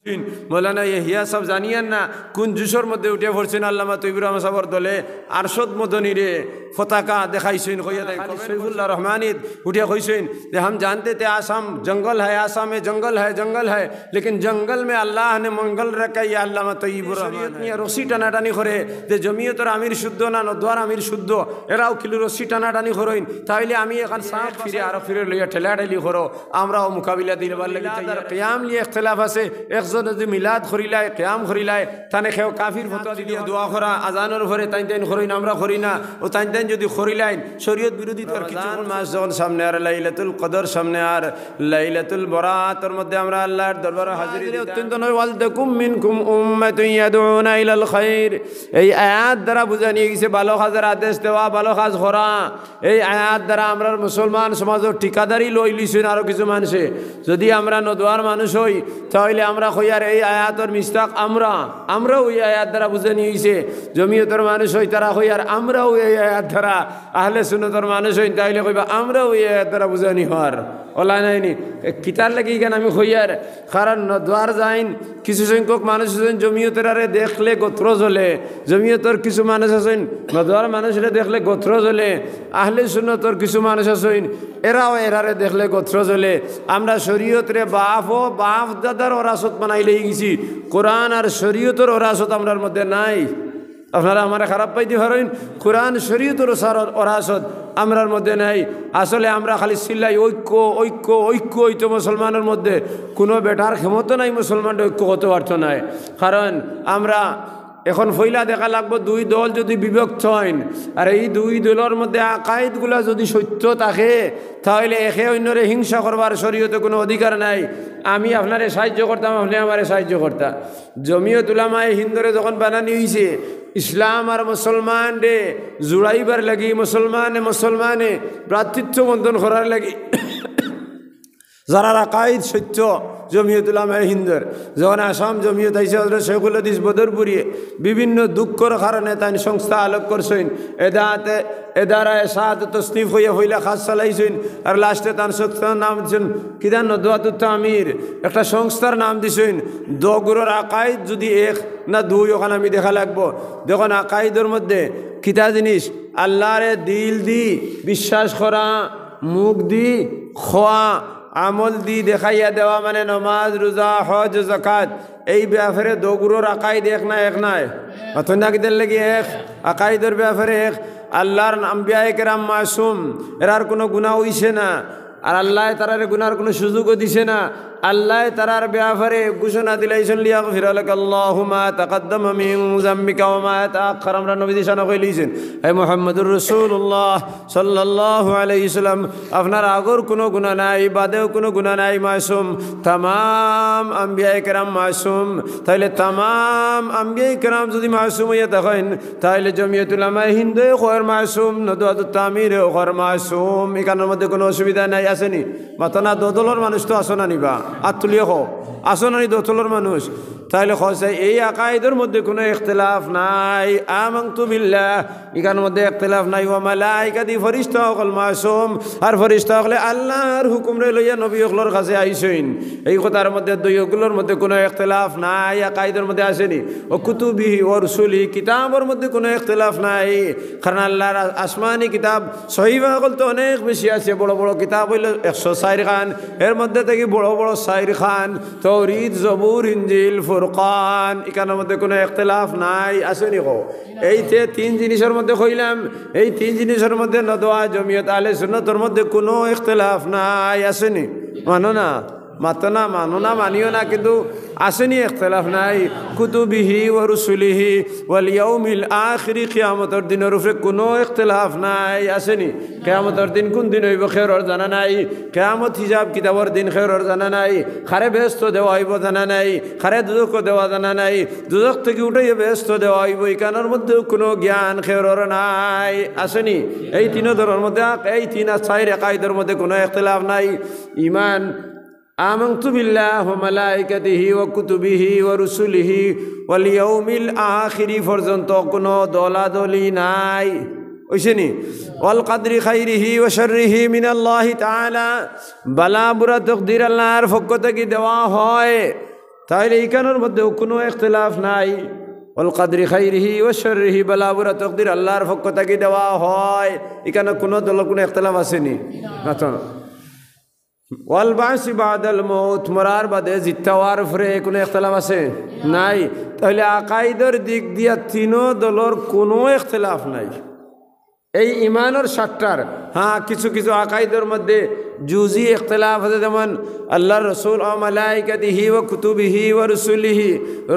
মৌলানা ইহিয়া সাহেব জানিয়েন না কোন জুসর মধ্যে উঠে পড়ছেন আল্লামা তৈবুর রহমান সাহেবর দলে আরশদ মদনীরে পতাকা দেখাইছেন সৈফুল্লাহ রহমানিদ উঠে কইছেন যে हम जानते थे आसाम जंगल है, आसाम में जंगल है लेकिन जंगल में अल्लाह ने मंगल रखा। ये আল্লামা তৈবুর রহমান রশি টানাটানি করে যে জমিয়তের আমির শুদ্ধ না নদওয়ার আমির শুদ্ধ, এরাও কিলো রশি টানাটানি করেন, তাইলে আমি এখন সাফ ফিরে আরো ফিরে লইয়া ঠেলাঠেলি করো, আমরাও মোকাবিলা দিবার লাগে। কিয়াম নিয়ে ইখতিলাফ আছে, একজন যদি মিলাদ করিলায় কিয়াম করিলায় তানে খেও কাফির ফতোয়া দিয়ে দোয়া করা আজানের পরে তাইন করিন, আমরা করি না। ও তাইন যদি করিলাইন শরীয়ত বিরোধী তোর কিছু মাস যখন সামনে আর লাইলাতুল কদর সামনে আর লাইলাতুল বরাতের মধ্যে আমরা আল্লাহর দরবারে হাজির দিলে অত্যন্ত নয়। ওয়ালতাকুম মিনকুম উম্মাতুন ইয়াদউনা ইলাল খায়র, এই আয়াত দ্বারা বুঝা নিয়ে গেছে ভালো কাজের আদেশ দেওয়া, ভালো কাজ করা। এই আয়াত দ্বারা আমরা মুসলমান সমাজের ঠিকাদারি লই লিছেন আরো কিছু মানুষে। যদি আমরা নদওয়ার মানুষ হই তাহলে আমরা কইয়ার এই আয়াতের মিস্তাক আমরাও এই আয়াত দ্বারা বুঝে নিয়েছে। জমিয়তের মানুষ হই তারা কইয়ার আমরাও এই আয়াত দ্বারা, আহলে সুন্নতের মানুষ হই তাইলে কইবা আমরাও এই আয়াত দ্বারা বুঝানি হওয়ার ওলা নাইনি। কিতার লাগি কেন আমি কইয়ার, কারণ নদওয়ার যাইন কিছু সংখ্যক মানুষ আছেন জমিয়তের আরে দেখলে গোত্র জ্বলে, জমিয়তের কিছু মানুষ আছেন নদওয়ার মানুষরে দেখলে গোত্র জ্বলে, আহলে সুন্নতের কিছু মানুষ আছেন এরাও এরারে দেখলে গোত্র জ্বলে। আমরা শরীয়তরে বাপ দাদার ওরাসত বানাইলেই গেছি, কোরআন আর শরীয়তের ওরাসত আমরার মধ্যে নাই। আপনারা আমার খারাপ পাইতে পারেন, কোরআন শরীয়তের ওরাসত আমরার মধ্যে নাই। আসলে আমরা খালি চিল্লাই ঐক্য হইতো মুসলমানের মধ্যে, কোনো বেটার ক্ষমতা নাই মুসলমানদের ঐক্য হতে পারত নাই। কারণ আমরা এখন ফইলা দেখা লাগবো দুই দল যদি বিভক্ত হন আর এই দুই দলের মধ্যে আকাইদগুলা যদি সত্য থাকে তাহলে একে অন্যরে হিংসা করবার শরীয়তে কোনো অধিকার নাই। আমি আপনারে সাহায্য করতাম, আপনি আমারে সাহায্য করতাম। জমিয়ত উলামায়ে হিন্দরে যখন বানানি হয়েছে ইসলাম আর মুসলমান রে জুড়াইবার লাগি, মুসলমানে ভ্রাতৃত্ব বন্ধন করার লাগি যারা আকাইদ সত্য জমিয়ত উলামায়ে হিন্দর যখন আসাম জমিয়ত আইসে হযরত শেখুল হাদিস বদরপুরি বিভিন্ন দুঃখর কারণে তাই সংস্থা আলোক করছেন, এদারায় সাত তসনিফ হইয়া হইলা খাস চালাইছেন আর লাস্টে তার সংস্থার নাম দিচ্ছেন কিদান নদওয়াতুত তামির, একটা সংস্থার নাম দিছেন। দগুরর আকাইদ যদি এক না দুই ওখানে আমি দেখা লাগবো। দেখুন আকাইদের মধ্যে কিতা জিনিস, আল্লাহরে দিল দি বিশ্বাস করা, মুখ দি খোয়া, আমল দি দেখাইয়া দেওয়া মানে নমাজ রোজা হজ যাকাত, এই ব্যাপারে দগুরর আকাইদ এক নাই অতনা কিদের লাগি এক আকাইদের ব্যাপারে এক। আল্লাহর আম্বিয়ায়ে কেরাম মাসুম, এরার কোনো গুনাহ হইছে না আর আল্লাহ তারার গুনার কোনো সুযোগও দিছে না। আল্লাহ তারার ব্যাপারে ঘোষণা দিলাইছেন লিয়াগফিরা লাকাল্লাহু মা তাকাদ্দামা মিন যামবিকা ওয়া মা তাআখার। আমরা নবী শানা কইলেছেন হে মুহাম্মদুর রাসূলুল্লাহ সাল্লাল্লাহু আলাইহি সাল্লাম, আপনার আগর কোনো গুনাহ নাই, বাদেও কোনো গুনাহ নাই, মাসুম। তামাম আম্বিয়ায়ে কেরাম মাসুম, তাইলে তামাম আম্বিয়ায়ে কেরাম যদি মাসুম হইয়া থাকেন তাইলে জমিয়ত উলামায়ে হিন্দ খয়ের মাসুম, নদওয়াতুত তামির খয়ের মাসুম। এখানের মধ্যে কোনো অসুবিধা নাই, আসেনি? মাতানা দোদলর মানুষ তো আসো না নিবা আত্মলিয়া হো আসো না নি দোদলর মানুষ, তাইলে খসে এই আকাইদের মধ্যে কোনো ইখতিলাফ নাই। আমানতু বিল্লাহ, এখানের মধ্যে ইখতিলাফ নাই। ওয়া মালাইকাতি, ফেরেশতা হল মাসুম, আর ফেরেশতা হলে আল্লাহর হুকুমরে লইয়া নবী হলর কাছে আইছেন। এই কথার মধ্যে দুইগুলোর মধ্যে কোনো ইখতিলাফ নাই, আকাইদের মধ্যে আসেনি। ও কুতুবিহি ও রসুলি, কিতাবের মধ্যে কোনো ইখতিলাফ নাই। কারণ আল্লাহর আসমানি কিতাব সহিফা হল তো অনেক বেশি আছে, বড় বড় কিতাব হইল 104 খান, এর মধ্যে থেকে বড় বড় 4 খান তাওরীত, জবুর, ইনজিল, ফুরকান, এখানের মধ্যে কোনো ইখতিলাফ নাই, আসেনি? কো এই তিন জিনিসের মধ্যে কইলাম, এই তিন জিনিসের মধ্যে নদওয়া জমিয়ত আহলে সুন্নাতের মধ্যে কোনো ইখতিলাফ নাই, আসেনি? মানো না, মানো না, মানিও না, কিন্তু আসেনি ইখতিলাফ নাই। কুতুবিহি ওয়া রুসুলিহি ওয়াল ইয়াউমিল আখির, কিয়ামতের দিনের উপরে কোনো ইখতিলাফ নাই, আসেনি? কিয়ামতের দিন কোন দিন হইব খেরর জানা নাই, কিয়ামত হিসাব কিতাবর দিন খেরর জানা নাই, খারে বেহেশত দেওয়া হইব জানা নাই, খারে দুজক দেওয়া জানা নাই, দুজক থেকে উঠাইয়া বেহেশত দেওয়া হইব, এখানের মধ্যেও কোনো জ্ঞান খেরর নাই, আসেনি? এই তিনদের মধ্যে, এই তিন আর 4 আকাইদের মধ্যে কোনো ইখতিলাফ নাই। ঈমান আমানতু বিল্লাহি ওয়া মালাইকাতিহি ওয়া কুতুবিহি ওয়া রুসুলিহি ওয়াল ইয়াউমিল আখির পর্যন্ত কোনো দলাদলি নাই, ওইসেনি? ওয়াল কদরি খাইরিহি ওয়া শাররিহি মিনাল্লাহি তাআলা, বালা বুরা তাকদীর আল্লাহর পক্ষ থেকে দেওয়া হয়। তাহলে এইখানের মধ্যেও কোনো ইখতিলাফ নাই। ওয়াল কদরি খাইরিহি ওয়া শাররিহি বালা বুরা তাকদীর আল্লাহর পক্ষ থেকে দেওয়া হয়, এখানে কোনো দলের কোনো ইখতিলাফ আসেনি না তো। ওয়াল বাসি বাদাল মউত, মরার বাদে জিত্তা হওয়ার উপরে কোনো ইখতিলাফ আছে নাই। তাহলে আকাইদের দিক দিয়া তিনও দলের কোনো ইখতিলাফ নাই। এই ইমানের সাতটার হ্যাঁ কিছু কিছু আকাইদের মধ্যে জুজি ইখতিলাফ আছে, যেমন আল্লাহর রসুল ও মালাইকাতিহি ও কুতুবিহি ও রসুলিহি,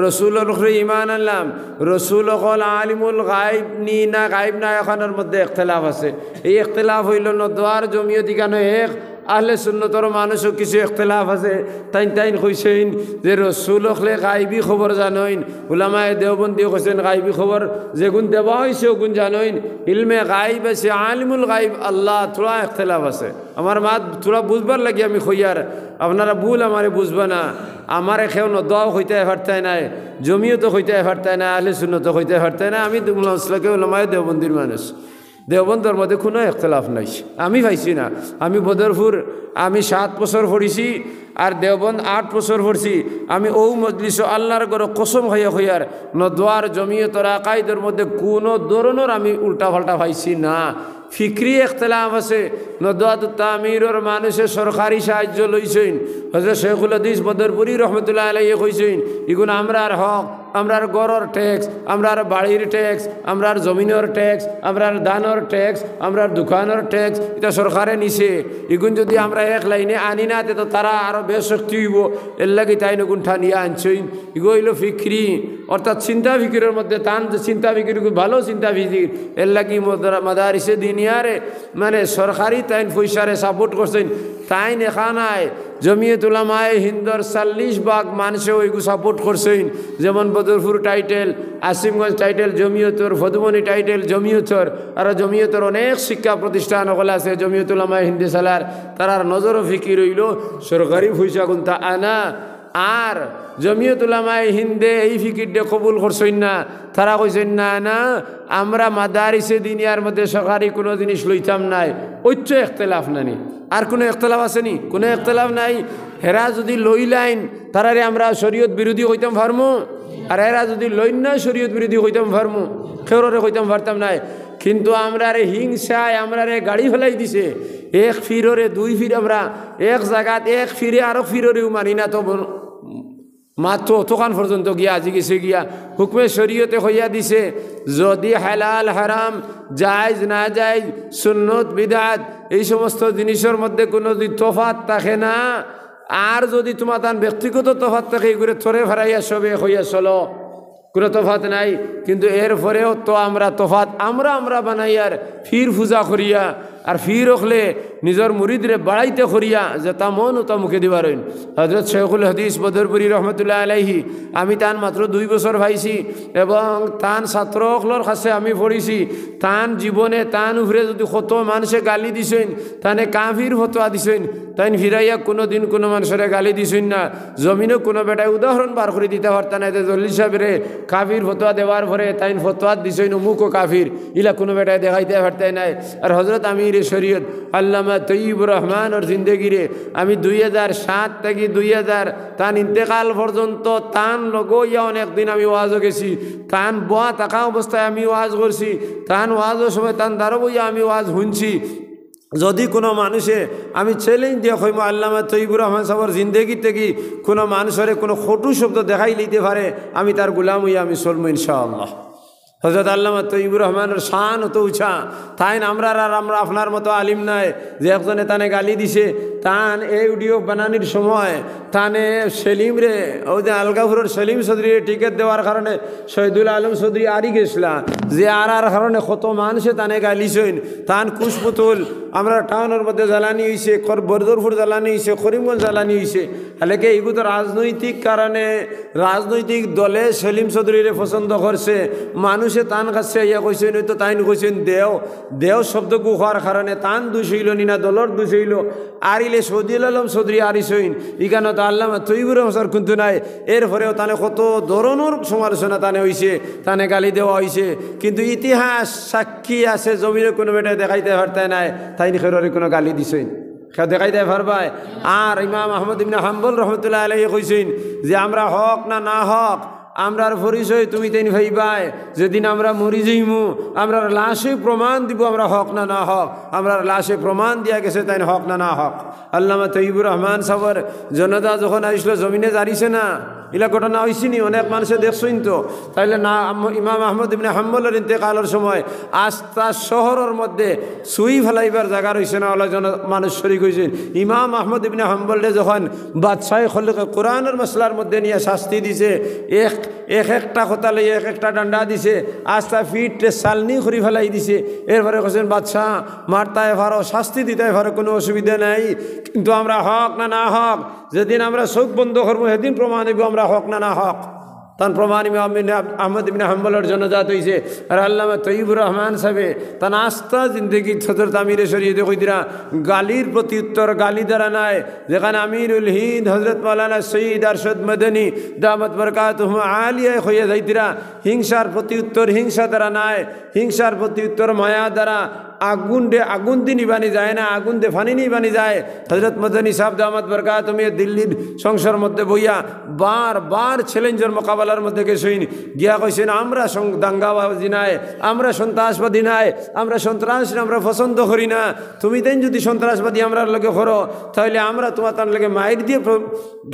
রসুলের উপরে ইমান আনলাম, রসুল অকল আলিমুল গাইব নি না গাইব না, এখানের মধ্যে ইখতিলাফ আছে। এই ইখতিলাফ হইল না দোয়ার জমিয়তি কেন এক আহলে সুন্নতর মানুষও কিছু ইখতিলাফ আছে। তাইন কইছেন যে রসুল হলে গাইবি খবর জানইন, উলামায়ে দেওবন্দি কইছেন গাইবি খবর যেগুন দেওয়া হয়েছে ওগুন জানইন, ইলমে গাইব আছে আলিমুল গাইব আল্লাহ, থোড়া ইখতিলাফ আছে। আমার মাত থোড়া বুঝবার লাগি আমি কইয়ার, আপনারা ভুল আমারে বুঝবা না। আমার খেও নদাও হইতে পারতাই নাই, জমিও তো হইতে পারতাই না, আহলে সুন্নত হইতে পারতাই না। আমি উলামায়ে দেওবন্দির মানুষ, দেওবন্দর মধ্যে কোনো ইখতিলাফ নাই, আমি পাইছি না। আমি বদরপুর আমি 7 বছর পড়িছি, আর দেওবন্দ 8 বছর পড়ছি। আমি ও মজলিস আল্লাহর গড় কসম হইয়ার নদোয়ার জমিয়তর আকাইদের মধ্যে কোনো ধরনের আমি উল্টা পাল্টা পাইছি না। ফিক্রি ইখতিলাফ আছে, নদওয়াত তামিরের মানুষে সরকারি সাহায্য লইছেন। হযরত শেখুল হাদিস বদরপুরি রহমতুল্লাহ আলাইহি কইছেন ইগুন আমরার হক, আমরার গড়র ট্যাক্স, আমরার বাড়ির ট্যাক্স, আমরার জমিনের ট্যাক্স, আমরার ধানের ট্যাক্স, আমরার দোকানের ট্যাক্স, এটা সরকারে নিছে। ইগুন যদি আমরা এক লাইনে আনি না তো তারা আরো বেশক্তি হইব, এর লাগে তাই নগুন ঠানিয়া আনছেন। ইগো হইল ফিক্রি, অর্থাৎ চিন্তা ফিকিরের মধ্যে টান, চিন্তা ফিকির ভালো চিন্তা ফিকির, এর লাগি মাদারিসে দিনিয়ারে মানে সরকারি তাইন পয়সারে সাপোর্ট করছেন। তাইন এখানায় জমিয়ত উলামায়ে হিন্দর 40% মানুষে ওইগু সাপোর্ট করছেন। যেমন বদরপুর টাইটেল, আসিমগঞ্জ টাইটেল জমিয়তর, ফদুমনি টাইটেল জমিয়তর, আর জমিয়তর অনেক শিক্ষা প্রতিষ্ঠান ওগুলো আছে জমিয়ত উলামায়ে হিন্দে সালার, তারার নজরও ফিকির হইল সরকারি পয়সা কোনটা আনা। আর জমিয়ত উলামায়ে হিন্দে এই ফিকিরটা কবুল করছেন না, তারা কইছেন না না আমরা মাদারিসে দিনিয়ার মধ্যে সরকারি কোনো জিনিস লইতাম নাই। ঐচ্য ইখতিলাফ নানি, আর কোনো ইখতিলাফ আসেনি? কোনো ইখতিলাফ নাই। হেরা যদি লইলাইন তারারে আমরা শরীয়ত বিরোধী হইতাম পারমু, আর এরা যদি লইন না শরীয়ত বিরোধী হইতাম পারমু, খেউরে হইতাম পারতাম নাই। কিন্তু আমরা রে হিংসায় আমরা রে গাড়ি ফেলাই দিছে, এক ফিররে 2 ফির, আমরা এক জায়গাত এক ফিরে আরো ফিররেও মানি না, তো মাত্র অতখান পর্যন্ত গিয়া আজি গেছে গিয়া হুকমে শরীয়তে হইয়া দিছে যদি হালাল হারাম জায়েজ না জায়েজ সুন্নত বিদআত এই সমস্ত জিনিসের মধ্যে কোনো যদি তফাৎ থাকে না, আর যদি তোমার তার ব্যক্তিগত তফাৎ থাকে এগুলো থরে ফেরাইয়া সবে হইয়া চলো, কোনো তফাৎ নাই। কিন্তু এরপরেও তো আমরা তফাৎ আমরা বানাইয়ার ফির পূজা করিয়া, আর ফির হলে নিজের মুরিদরে বাড়াইতে করিয়া যে তা মন ও তা মুখে দিবারেন। হযরত শেখুল হাদিস বদরপুরি রহমতুল্লাহ আলাইহি, আমি তান মাত্র 2 বছর ভাইছি এবং তান ছাত্রসকলের কাছে আমি পড়িছি। তান জীবনে তান উপরে যদি কত মানুষে গালি দিছেন, তানে কাফির ফতোয়া দিছেন, তাই ফিরাইয়া কোনো দিন কোনো মানুষের গালি দিছেন না। জমিনে কোনো বেটায় উদাহরণ বার করে দিতে পারতাম না যে জল্লি সাহেবরে কাফির ফতোয়া দেওয়ার পরে তাই ফতোয়া দিছেন অমুক ও কাফির, ইলা কোনো বেটায় দেখাইতে পারতাই নাই। আর হযরত আমির শরীয়ত আল্লামা তৈয়বুর রহমানের জিন্দগিরে আমি 2007 থেকে 2000 তান ইন্তেকাল পর্যন্ত তান লগইয়া অনেকদিন আমি ওয়াজও গেছি, তান বোয়া থাকা অবস্থায় আমি ওয়াজ করছি, তান ওয়াজের সময় তান দ্বারা বইয়া আমি ওয়াজ শুনছি। যদি কোনো মানুষে আমি চ্যালেঞ্জ দিয়ে কইম আল্লামা তৈয়বুর রহমান সাহেবের জিন্দগি থেকে কোনো মানুষের কোনো খটু শব্দ দেখাই লইতে পারে, আমি তার গোলাম হইয়া আমি চলবো ইনশাআল্লাহ। হযরত আল্লামা তৈয়বুর রহমানের শান অত উঁচা, তাই আমরা আপনার মতো আলিম নাই যে একজনে তানে গালি দিছে। তান এই ভিডিও বানানির সময় তানে সেলিম রে ওই যে আলগাপুরের সেলিম চৌধুরী টিকিট দেওয়ার কারণে শহীদুল আলম চৌধুরী আরি গেছিলা, যে আর কারণে কত মানুষে তানে গালিছেন। তান কুশপুতুল আমরা টাউনের মধ্যে জ্বালানি হয়েছে, বরদরপুর জ্বালানি হয়েছে, করিমগঞ্জ জ্বালানি হয়েছে। হালেকে এগুলো রাজনৈতিক কারণে রাজনৈতিক দলে সেলিম চৌধুরীরে পছন্দ করছে, মানুষে তান কাছে ইয়া কইছেন, হয়তো তাই কইছেন দেও শব্দ গুহার কারণে তান দোষ হইল নি না দলর দোষ হইল। আরিলে শহীদুল আলম চৌধুরী আরিসইন ইখানে তো আল্লামা তৈয়বুর রহমান কিন্তু নাই। এরপরেও তানে কত ধরনের সমালোচনা তানে হয়েছে, তানে গালি দেওয়া হয়েছে। কিন্তু ইতিহাস সাক্ষী আছে, জমিনে কোনো বেটায় দেখাইতে পারতাই নাই তাই খেরোরে কোনো গালি দিছেন, দেখাইতে পারবাই। আর ইমাম আহমদ ইবনে হাম্বল রহমতুল্লাহ আলাইহি কইছেন যে আমরা হক না হক আমরার পরিচয় তুমি তেন ভাইবাই যেদিন আমরা মরি যাইমু আমরা লাশে প্রমাণ দিব আমরা হক না হক আমরা লাশে প্রমাণ দিয়া গেছে তাই হক না হক। আল্লামা তৈবুর রহমান সাহেবের জনতা যখন আসলো জমিনে জারিছে না এলা ঘটনা হয়েছিনি অনেক মানুষে দেখছইন তো তাইলে না ইমাম আহমদ ইবনে হাম্বলের ইন্তেকালের সময় আস্থা শহরের মধ্যে সুই ফেলাইবার জায়গা রয়েছে না ওলা মানুষ শরিক হয়েছেন। ইমাম আহমদ ইবনে হাম্বলে যখন বাদশাহ খলকে কোরআনের মশলার মধ্যে নিয়ে শাস্তি দিছে একটা কথা লইয়া একটা ডান্ডা দিছে আস্থা ফিটে চালনি করি ফেলাই দিছে। এরপরে কেছেন বাদশাহ মারতায় ভারো শাস্তি দিতে ভারো কোনো অসুবিধা নাই কিন্তু আমরা হক না হক যেদিন আমরা চোখ বন্ধ করবো সেদিন প্রমাণ দিব আমরা হক না হক। তান প্রমাণ ইমাম আহমদ ইবনে হাম্বলের জনজাত হয়েছে। আর আল্লামা তৈবুর রহমান সাহেবে তান আস্থা জিন্দগি হযরত আমিরে শরীয়তে কইদিরা গালির প্রতি উত্তর গালি দ্বারা নাই যেখানে আমিরুল হিন্দ হজরত মৌলানা সঈদ আরশদ মদনী দামত বরকাতুহু আলিয়া হইয়া যাইতিরা হিংসার প্রতি উত্তর হিংসা দ্বারা নাই হিংসার প্রতি উত্তর মায়া দ্বারা আগুন দিয়ে নিবানি যায় না আগুন দিয়ে ফানি নিবানি যায়। হজরত মদনী সাহেব দামত বরকাতুহু দিল্লির সংসার মধ্যে বইয়া বার চ্যালেঞ্জের মোকাবেলার মধ্যে গেছেন গিয়া কইছেন আমরা দাঙ্গাবাজি নাই আমরা সন্ত্রাসবাদী নাই আমরা সন্ত্রাস আমরা পছন্দ করি না তুমি দেন যদি সন্ত্রাসবাদী আমরা লগে করো তাহলে আমরা তোমার তার লগে মায়ের দিয়ে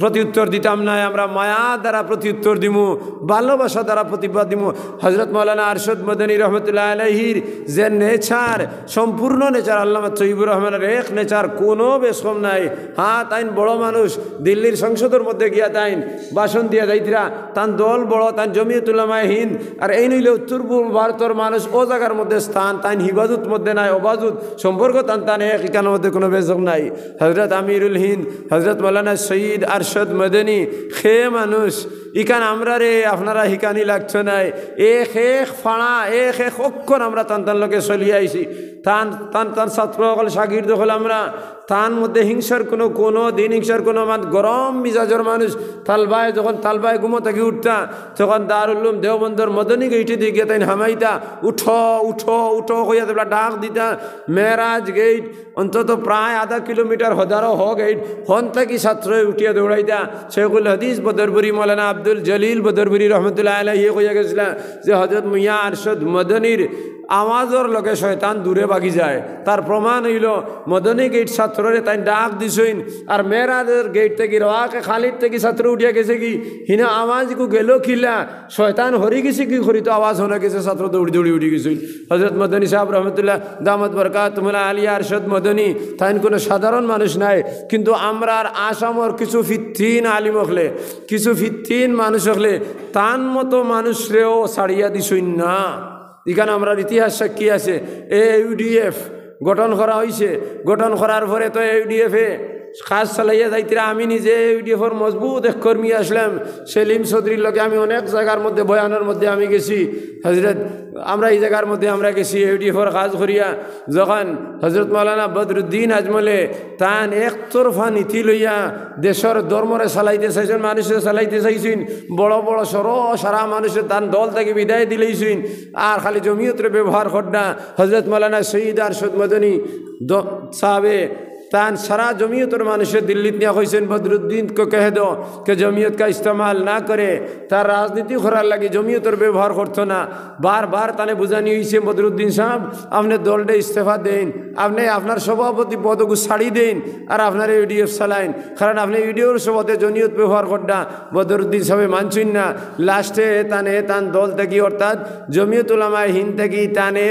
প্রত্যুত্তর দিতাম না আমরা মায়া দ্বারা প্রত্যুত্তর দিমু ভালোবাসা দ্বারা প্রতিবাদ দিমু। হজরত মৌলানা আরশদ মদনী রহমতুল্লাহ আলাইহির যে নেচার সম্পূর্ণ নেচার আল্লামা তৈবুর রহমানের এক নেচার কোনো বেশম নাই। হ্যাঁ তাইন বড় মানুষ দিল্লির সংসদের মধ্যে গিয়া তাইন ভাষণ দিয়া যাইতিরা তান দল বড় তান জমিয়ত উলামায়ে হিন্দ আর এই নইলে উত্তর পূর্ব ভারতের মানুষ ও জায়গার মধ্যে স্থান তাইন হিবাজুত মধ্যে নাই অবাজুত সম্পর্ক তান এক এখানের মধ্যে কোনো বেশম নাই। হজরত আমিরুল হিন্দ হজরত মৌলানা সঈদ আরশদ মদনী খে মানুষ ইকান আমরা রে আপনারা হিকানি লাগছে নাই এক ফাড়া এক অক্ষর আমরা তান লোকে চলিয়ে আইছি তান ছাত্র হল শাগির্দ হল আমরা তার মধ্যে হিংসার কোনো দিন হিংসার কোনো গরম মিজাজের মানুষ যখন তালবায় ঘুমো থাকি উঠতা তখন দারুল উলুম দেওবন্দর মদনী গেইটে দিয়ে গিয়ে তাই হামাইতা উঠো হইয়া তোমরা ডাক দিতা মেরাজ গেইট অন্তত প্রায় আধা কিলোমিটার হদারও গেইট হন থাকি ছাত্র উঠিয়া দৌড়াইতা শেখুল হাদিস বদরপুরি মৌলানা আব্দুল জলিল বদরপুরি রহমতুল্লাহ আলাইহি কইয়া গেছিলেন যে হযরত মিয়া আরশদ মদনীর আওয়াজর লগে শয়তান দূরে বাগি যায় তার প্রমাণ হইল মদনী গেট ছাত্ররে তাই ডাক দিছইন আর মেয়েরাদের গেট থেকে রাকে খালিদ থেকে ছাত্র উঠিয়া গেছে কি হিনা আওয়াজ কু গেল খিলা শয়তান হরি গেছে কি করি তো আওয়াজ হনে গেছে ছাত্র দৌড়ি উঠি গেছইন। হযরত মদনী সাহেব রহমতুল্লাহ দামত বরকাতুহু আলিয়া আরশদ মদনী তাইন কোনো সাধারণ মানুষ নাই কিন্তু আমরার আসামর কিছু ফিত্তিন আলিম হলে কিছু ফিত্তিন মানুষ হলে তান মতো মানুষরেও ছাড়িয়া দিছইন না। এখানে আমরা ইতিহাস সাক্ষী আছে ইউডিএফ গঠন করা হয়েছে গঠন করার পরে তো ইউডিএফে কাজ চালাইয়া যাইতিরা আমি নিজে ইউডিএফর মজবুত এক কর্মী আসলাম সেলিম চৌধুরীর লগে আমি অনেক জায়গার মধ্যে বয়ানের মধ্যে আমি গেছি হজরত আমরা এই জায়গার মধ্যে আমরা গেছি ইউডিএফর কাজ করিয়া যখন হজরত মৌলানা বদরুদ্দিন আজমলে তান একতরফা নীতি লইয়া দেশের ধর্মরে চালাইতে চাইছেন মানুষের চালাইতে চাইছেন বড় সারা মানুষের তান দল থেকে বিদায় দিলেইছেন আর খালি জমিয়তরে ব্যবহার করনা হজরত মৌলানা সঈদ আরশদ মদনী সাহাবে तान सारा जमीयत और मानुष दिल्ली कैसन बदरुद्दीन को कह दो कि जमीयत का इस्तेमाल ना करे तार राजनीति खरार लगे जमीयत और व्यवहार करतो ना बार बार ताने बुझानी हुई से बदरुद्दीन साहब आपने दलटे इस्तेफा दें आपने আপনার সভাপতি পদকে ছাড়ি দেন আর আপনার ইউডিএফ চালাইন কারণ আপনি ইউডিএফ সভাতে জমিয়ত ব্যবহার করনা বদরুদ্দিন সাহেব মানছেন না লাস্টে তান দল থেকে অর্থাৎ জমিয়ত উলামায়ে হিন্দ থেকে তানে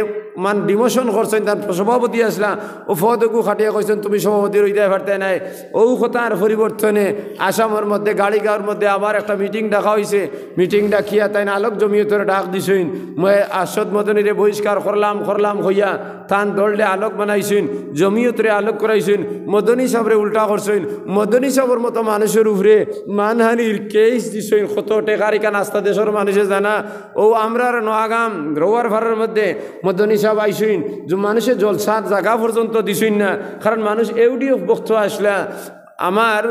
মান ডিমোশন করছেন তার সভাপতি আসলা ও পদকু খাটিয়া কইছেন তুমি সভাপতি রইতে পারতে নাই ও কথার পরিবর্তনে আসামের মধ্যে গাড়িগাঁওর মধ্যে আবার একটা মিটিং ডাকা হয়েছে মিটিং ডাকিয়া তাই আলোক জমিয়তের ডাক দিছেন মই আরশদ মদনীরে বহিষ্কার করলাম হইয়া তান দলটে আলোক বানাইছেন জমিয়তরে আলোক করাইছেন মদনী সাহেবরে উল্টা করছেন মদনী সাহেবের মতো মানুষের উপরে মানহানির কেস দিছেন কত টেকার ইকান আস্থা দেশের মানুষে জানা ও আমরার নোয়াগাম রোয়ার ভাড়ার মধ্যে মদনী সাহেব আইসইন যে মানুষের জলসার জায়গা পর্যন্ত দিছইন না কারণ মানুষ ইউডিএফ বক্ত আসলা আমার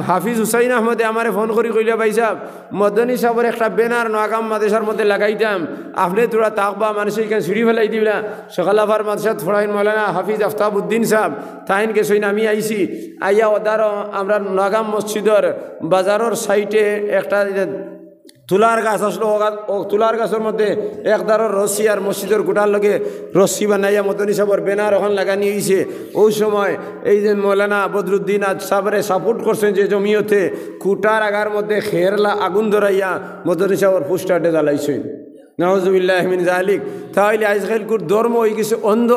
হাফিজ হুসাইন আহমদে আমারে ফোন করি কইলা ভাই সাহেব মদনী সাহেবের একটা ব্যানার নোয়াগাম মাদেশার মধ্যে লাগাইতাম, আপনি তোরা তাকবা মানুষ এখানে সিঁড়ি ফেলাই দিবিলা। সকাল আবার মাদ্রাসাত ফড়াইন মৌলানা হাফিজ আফতাবউদ্দিন সাহেব তাইন গেছইন, আমি আইছি আইয়া ওদার আমরা নোয়াগাম মসজিদর বাজারের সাইটে একটা তুলার গাছ আসলো, তুলার গাছের মধ্যে একদারর রশি আর মসজিদের গোটার লগে রশি বানাইয়া মদনী সাহেবের ব্যানার ওখান লাগানি হয়েছে। ওই সময় এই যে মৌলানা বদরুদ্দিন আজ সাহেবরে সাপোর্ট করছেন যে জমিয়তে কুটার আগার মধ্যে খেরলা আগুন ধরাইয়া মদনী সাহেবের পোস্টারটে জ্বালাইছেন। নাউজুবিল্লাহ মিন যালিক। তাহলে আজকালকুর ধর্ম হয়ে গেছে অন্ধ,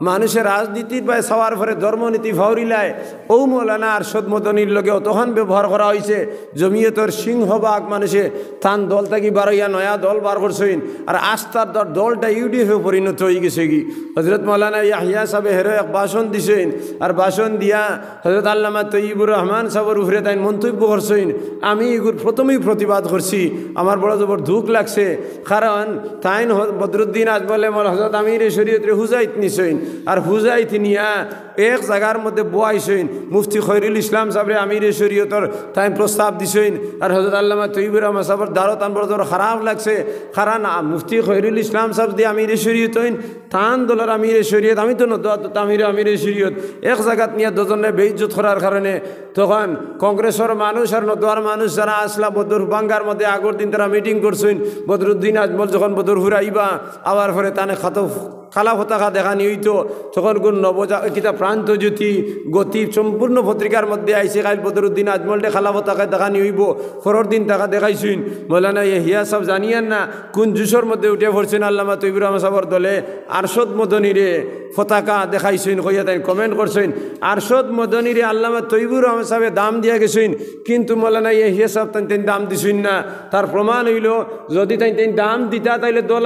মানুষের রাজনীতির পায় সবার পরে ধর্মনীতি ফাউরিলায়। ও মৌলানা আরশদ মদনীর লগে অতখান ব্যবহার করা হয়েছে, জমিয়তর সিংহভাগ মানুষে তান দল থাকি বারইয়া নয়া দল বার করছেন, আর আস্থার দলটা ইউডিএফে পরিণত হয়ে গেছে কি। হজরত মৌলানা ইয়াহিয়া সাহেব হেরো এক ভাষণ দিছেন, আর ভাষণ দিয়া হজরত আল্লামা তৈয়বুর রহমান সাহেবের উপরে তাই মন্তব্য করছেন। আমি এগুলো প্রথমেই প্রতিবাদ করছি, আমার বড় জবর দুঃখ লাগছে, কারণ তাইন বদরুদ্দিন আজ বলে হজরত আমির শরীয়তের হুজাইত নিছেন, আর হুজাইত নিয়া এক জায়গার মধ্যে বয়াইছেন। মুফতি খৈরুল ইসলাম সাহেবরে আমির শরীয়তর তাই প্রস্তাব দিছেন, আর হজরত আল্লামা তৈয়বুর রহমান সাহেবের দ্বারও তান বড় জবর খারাপ লাগছে, কারণ মুফতি খৈরুল ইসলাম সাহেব দিয়ে আমির শরীয়ত হইন, তান দলের আমির শরীয়ত, আমি তো আমির শরীয়ত এক জায়গাত নিয়ে দুজনে বেইজ্জত করার কারণে তখন কংগ্রেসের মানুষ আর নদোয়ার মানুষ যারা আসলা বদর বাঙ্গার মধ্যে আগর দিন তারা মিটিং করছেন। বদরুদ্দিন আজমল যখন বদর হুরাইবা আবার পরে তানে খালা পতাকা দেখানি হইতো, তখন কোন কিতা প্রান্তজ্যোতি গতি সম্পূর্ণ পত্রিকার মধ্যে আইসে কাল বদরুদ্দিন আজমলটে খালা পতাকা দেখানি হইব, পরের দিন টাকা দেখাইছেন। মৌলানা ইহিয়া সাহেব জানিয়েন না কোন জুসের মধ্যে উঠে পড়ছেন আল্লামা তৈয়বুর রহমান সাহেবের দলে আরশদ মদনীরে পতাকা দেখাইছেন, কইয়া তাই কমেন্ট করছেন আরশদ মদনীরে আল্লামা তৈয়বুর রহমান সাহেবে দাম দিয়া গেছেন, কিন্তু মৌলানা ইহিয়া সাহেব তাই দাম দিছেন না। তার প্রমাণ হইল যদি তাই দাম দিতা তাইলে দল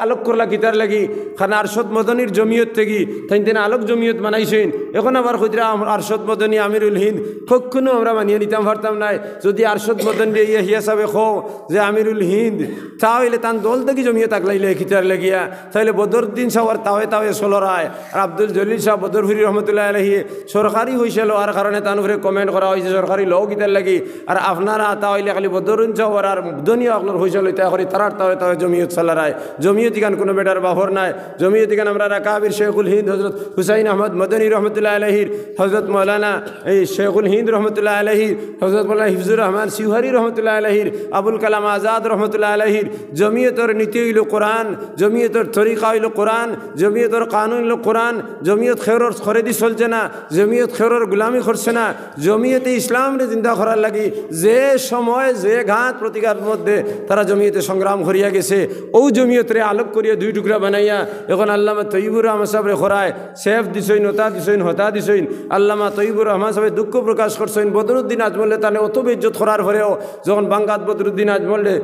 আলোক করলা কিতার লাগি, খানা আরশদ মদনীর জমিয়ত থেকে তাই আলোক জমিয়ত বানাইছেন। এখন আবার খুঁজরা আরশদ মদনী আমিরুল হিন্দ কখনো আমরা মানিয়ে নিতাম পারতাম নাই। যদি আরশদ মদনী ইহিয়া সাহেবে খো যে আমিরুল হিন্দ, তাহলে তান দল থেকে জমিয়ত আগলাইলে কিতার লাগিয়া, তাহলে বদরুদ্দিন সাহেব তাওয়ে চলরায়, আর আব্দুল জলিল সাহেব বদরফুরি রহমতুল্লাহ আলাইহি সরকারি হয়েছিল, আর কারণে তার উপরে কমেন্ট করা হয়েছে সরকারি লো কিতার লাগি। আর আপনারা তাহলে খালি বদরুদ্দিন সাহেব আর দুনিয়া আগলোর হয়েছিল তা করি তারার তাওয়ে জমিয়ত চালারায়। জমিয়ত ইখান কোনো বেটার বাহর নাই, জমিয়ত ইখান আমরা কাবির শেখুল হিন্দ হজরত হুসাইন আহমদ মদনী রহমতুল্লাহ আলাইহির, হজরত মৌলানা এই শেখুল হিন্দ রহমতুল্লাহ আলাইহির, হজরত মৌলানা হিফজুর রহমান শিউহারি রহমতুল্লাহ আলাইহির, আবুল কালাম আজাদ রহমতুল্লাহ আলাইহির। জমিয়তর নীতি হইল কোরআন, জমিয়তর তরিকা হইল কোরআন, জমিয়তর কানুন হইল কোরআন। জমিয়ত খেরর খরেদি চলছে না, জমিয়ত খেরর গুলামি করছে না, জমিয়তে ইসলামরে জিন্দা করার লাগি যে সময় যে ঘাত প্রতিঘাত মধ্যে তারা জমিয়তে সংগ্রাম করিয়া গেছে, ও জমিয়তরে আলোক করিয়া দুই টুকরা বানাইয়া এখন আল্লামা তৈয়বুর রহমান সাহেবরে খরায় সেফ দিছেন, হতা দিছেন, হতা দিছেন। আল্লামা তৈয়বুর রহমান সাহেব দুঃখ প্রকাশ করছেন। বদরুদ্দিন আজমলে তানে অত বেজ্জত করার পরেও যখন বাঙ্গাত বদরুদ্দিন আজমলে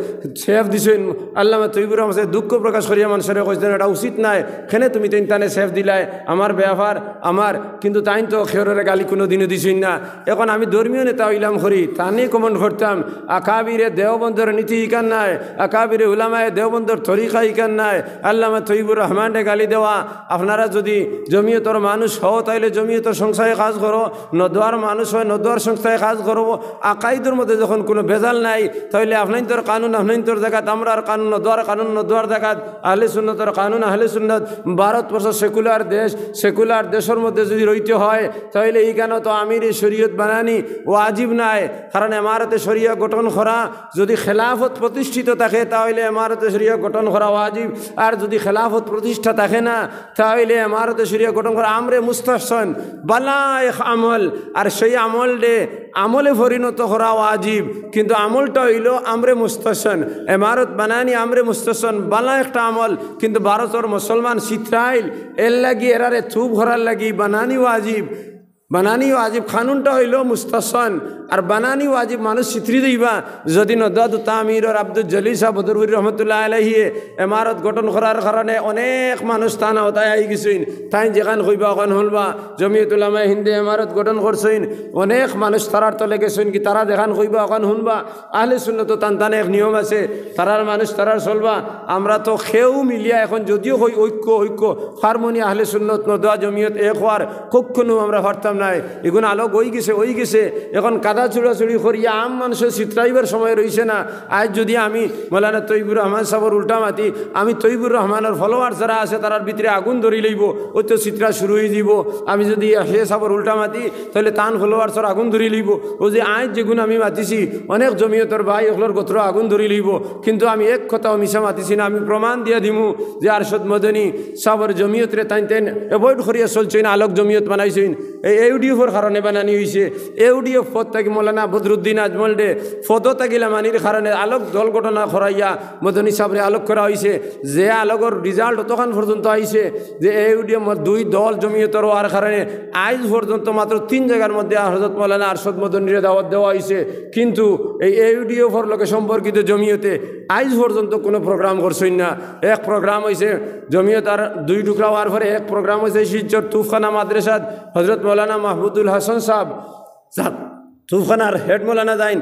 সেফ দিছেন, আল্লামা তৈয়বুর রহমান সাহেব দুঃখ প্রকাশ করিয়া মানুষের কইছেন এটা উচিত নাই, কেনে তুমি তানে সেফ দিলাই, আমার ব্যাপার আমার, কিন্তু তাই তো খেরের গালি কোনো দিনও দিছেন না। এখন আমি ধর্মীয় নেতা হইলাম করি তানে কমেন্ট করতাম আকাবিরে দেওবন্দর নীতি ইকান নাই, আকাবিরে উলামায়ে দেওবন্দর তরিকা ইকান নাই, আল্লামা তৈয়বুর রহমানরে গালি দেওয়া। আপনারা যদি জমিয়তর মানুষ হও তাইলে জমিয়তর সংস্থায় কাজ করো, নদোয়ার মানুষ হয় নদোয়ার সংস্থায় কাজ করবো। আকাইদের মধ্যে যখন কোনো ভেজাল নাই তাহলে আপনার কানুন আপনার জায়গাত, আমরার কানুন নদোয়ার জায়গাত, আহলে সুন্নতর কানুন আহলে সুন্নত। ভারতবর্ষ সেকুলার দেশ, সেকুলার দেশের মধ্যে যদি রইতে হয় তাহলে এইখানে তো আমির শরীয়ত বানানি ওয়াজিব নাই, কারণ এমারতে শরিয়া গঠন করা যদি খেলাফত প্রতিষ্ঠিত থাকে তাহলে এমারতে শরিয়া গঠন করা ওয়াজিব, আর যদি খেলাফত প্রতিষ্ঠা থাকে না তাহলে এমারতে শরিয়া গঠন করা আমরে মুস্তাহসান বালা এক আমল, আর সেই আমলে পরিণত করা ওয়াজিব, কিন্তু আমলটা হইল আমরে মুস্তাহসান। এমারত বানানি আমরে মুস্তাহসান বালা একটা আমল, কিন্তু ভারতের মুসলমান সিত্রাইল এর লাগি এরারে থুপ ঘরার লাগি বানানি ওয়াজিব। বানানি ওয়াজিব খানুনটা হইল মুস্তাহসান, আর বানানি ওয়াজিব মানুষ চিত্রি দিবা। যদি নদাদু তামির আর আব্দুল জলিল সাহেব বদরুরি রহমতুল্লাহ আলাইহি এমারত গঠন করার কারণে অনেক মানুষ তানা হতায় আই গেছেন, তাই যেখান কইবা ওখান হলবা। জমিয়ত উলামায়ে হিন্দে এমারত গঠন করছেন, অনেক মানুষ তারার তলে গেছেন কি তারা যেখান কইবা ওখান শুনবা। আহলে সুন্নত টানটানে এক নিয়ম আছে, তারার মানুষ তারার চলবা। আমরা তো খেউ মিলিয়া এখন যদিও হই ঐক্য হারমোনি আহলে সুন্নত নদোয়া জমিয়ত এক হওয়ার কখনো আমরা পারতাম না। নাই, এগুলো আলোক ওই গেছে এখন কাদা চুড়াচুড়ি করিয়া আম মানুষের চিত্রাইবার সময় রয়েছে না। আজ যদি আমি মৌলানা তৈবুর রহমান সাহর উল্টা মাতি, আমি তৈবুর রহমানের ফলোয়ার যারা আছে তার ভিতরে আগুন ধরি লইব, ওই তো চিত্রা শুরু হয়ে যাব। আমি যদি সে সাহর উল্টা মাতি তাহলে তান ফলোয়ার্সর আগুন ধরি লইব। ও যে আজ যেগুলো আমি মাতিছি অনেক জমিয়তর ভাই এগুলোর গোত্র আগুন ধরি লইব, কিন্তু আমি এক কথাও মিশা মাতিছি না। আমি প্রমাণ দিয়ে দিমু যে আরশদ মদনী সাহর জমিয়তরে তাইন এভয়েড করিয়া চলছেন, আলোক জমিয়ত বানাইছেন। এই ইউডিএফর কারণে বানানি হয়েছে। ইউডিএফ পদ থাকি মৌলানা বদরুদ্দিন আজমল ডে পদ থাকিলা মানির কারণে আলোক দল ঘটনা করাইয়া মদনী সাহরে আলোক করা হয়েছে। যে আলোকর রিজাল্ট অতক্ষণ পর্যন্ত আইছে যে ইউডিএফ দুই দল জমিয়তর হওয়ার কারণে আজ পর্যন্ত মাত্র 3 জায়গার মধ্যে হযরত মৌলানা আরশদ মদনীর দাওয়াত দেওয়া হয়েছে, কিন্তু এই ইউডিএফর লোকে সম্পর্কিত জমিয়তে আজ পর্যন্ত কোনো প্রোগ্রাম করছেন না। এক প্রোগ্রাম হয়েছে জমিয়ত আর 2 টুকরা হওয়ার পরে, এক প্রোগ্রাম হয়েছে শিলচর তুফখানা মাদ্রাসাত হজরত মৌলানা মাহমুদুল হাসান সাহেব তুফখানার হেড মৌলানা যাইন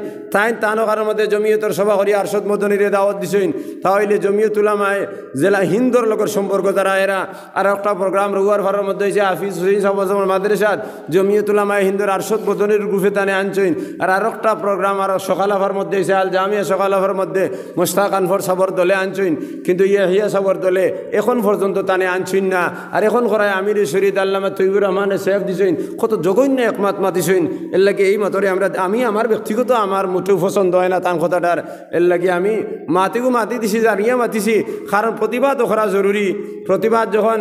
তানকার মধ্যে জমিয়তর সভা করিয়া আরশদ মদনীরে দাওয়াত দিছেন। তাহলে জমিয়ত উলামায়ে জেলা হিন্দর লোকের সম্পর্ক যারা এরা আর একটা প্রোগ্রাম রুয়ার ভাড়ার মধ্যে হয়েছে হাফিজ হুসেন সাহেব মাদ্রাসাত জমিয়ত উলামায়ে হিন্দর আরশদ মদনীর গ্রুপে টানে আনছেন। আর একটা প্রোগ্রাম আর সকালাফার মধ্যে হয়েছে আল জামিয়া সকালাফার মধ্যে মোস্তাক আনফর সাবর দলে আনছেন, কিন্তু ইয়াহিয়া সাবর দলে এখন পর্যন্ত টানে আনছেন না। আর এখন করায় আমির শরীদ আল্লামা তৈবুর রহমানে সাহেব দিছেন, কত জঘন্য একমাত মাতিছেন। এর লাগে এই মতরে আমি আমার ব্যক্তিগত আমার মোটেও পছন্দ হয় না তান কথাটার, এর লাগে আমি মাতি দিছি, জানিয়ে মাতিছি। কারণ প্রতিবাদ করা জরুরি। প্রতিবাদ যখন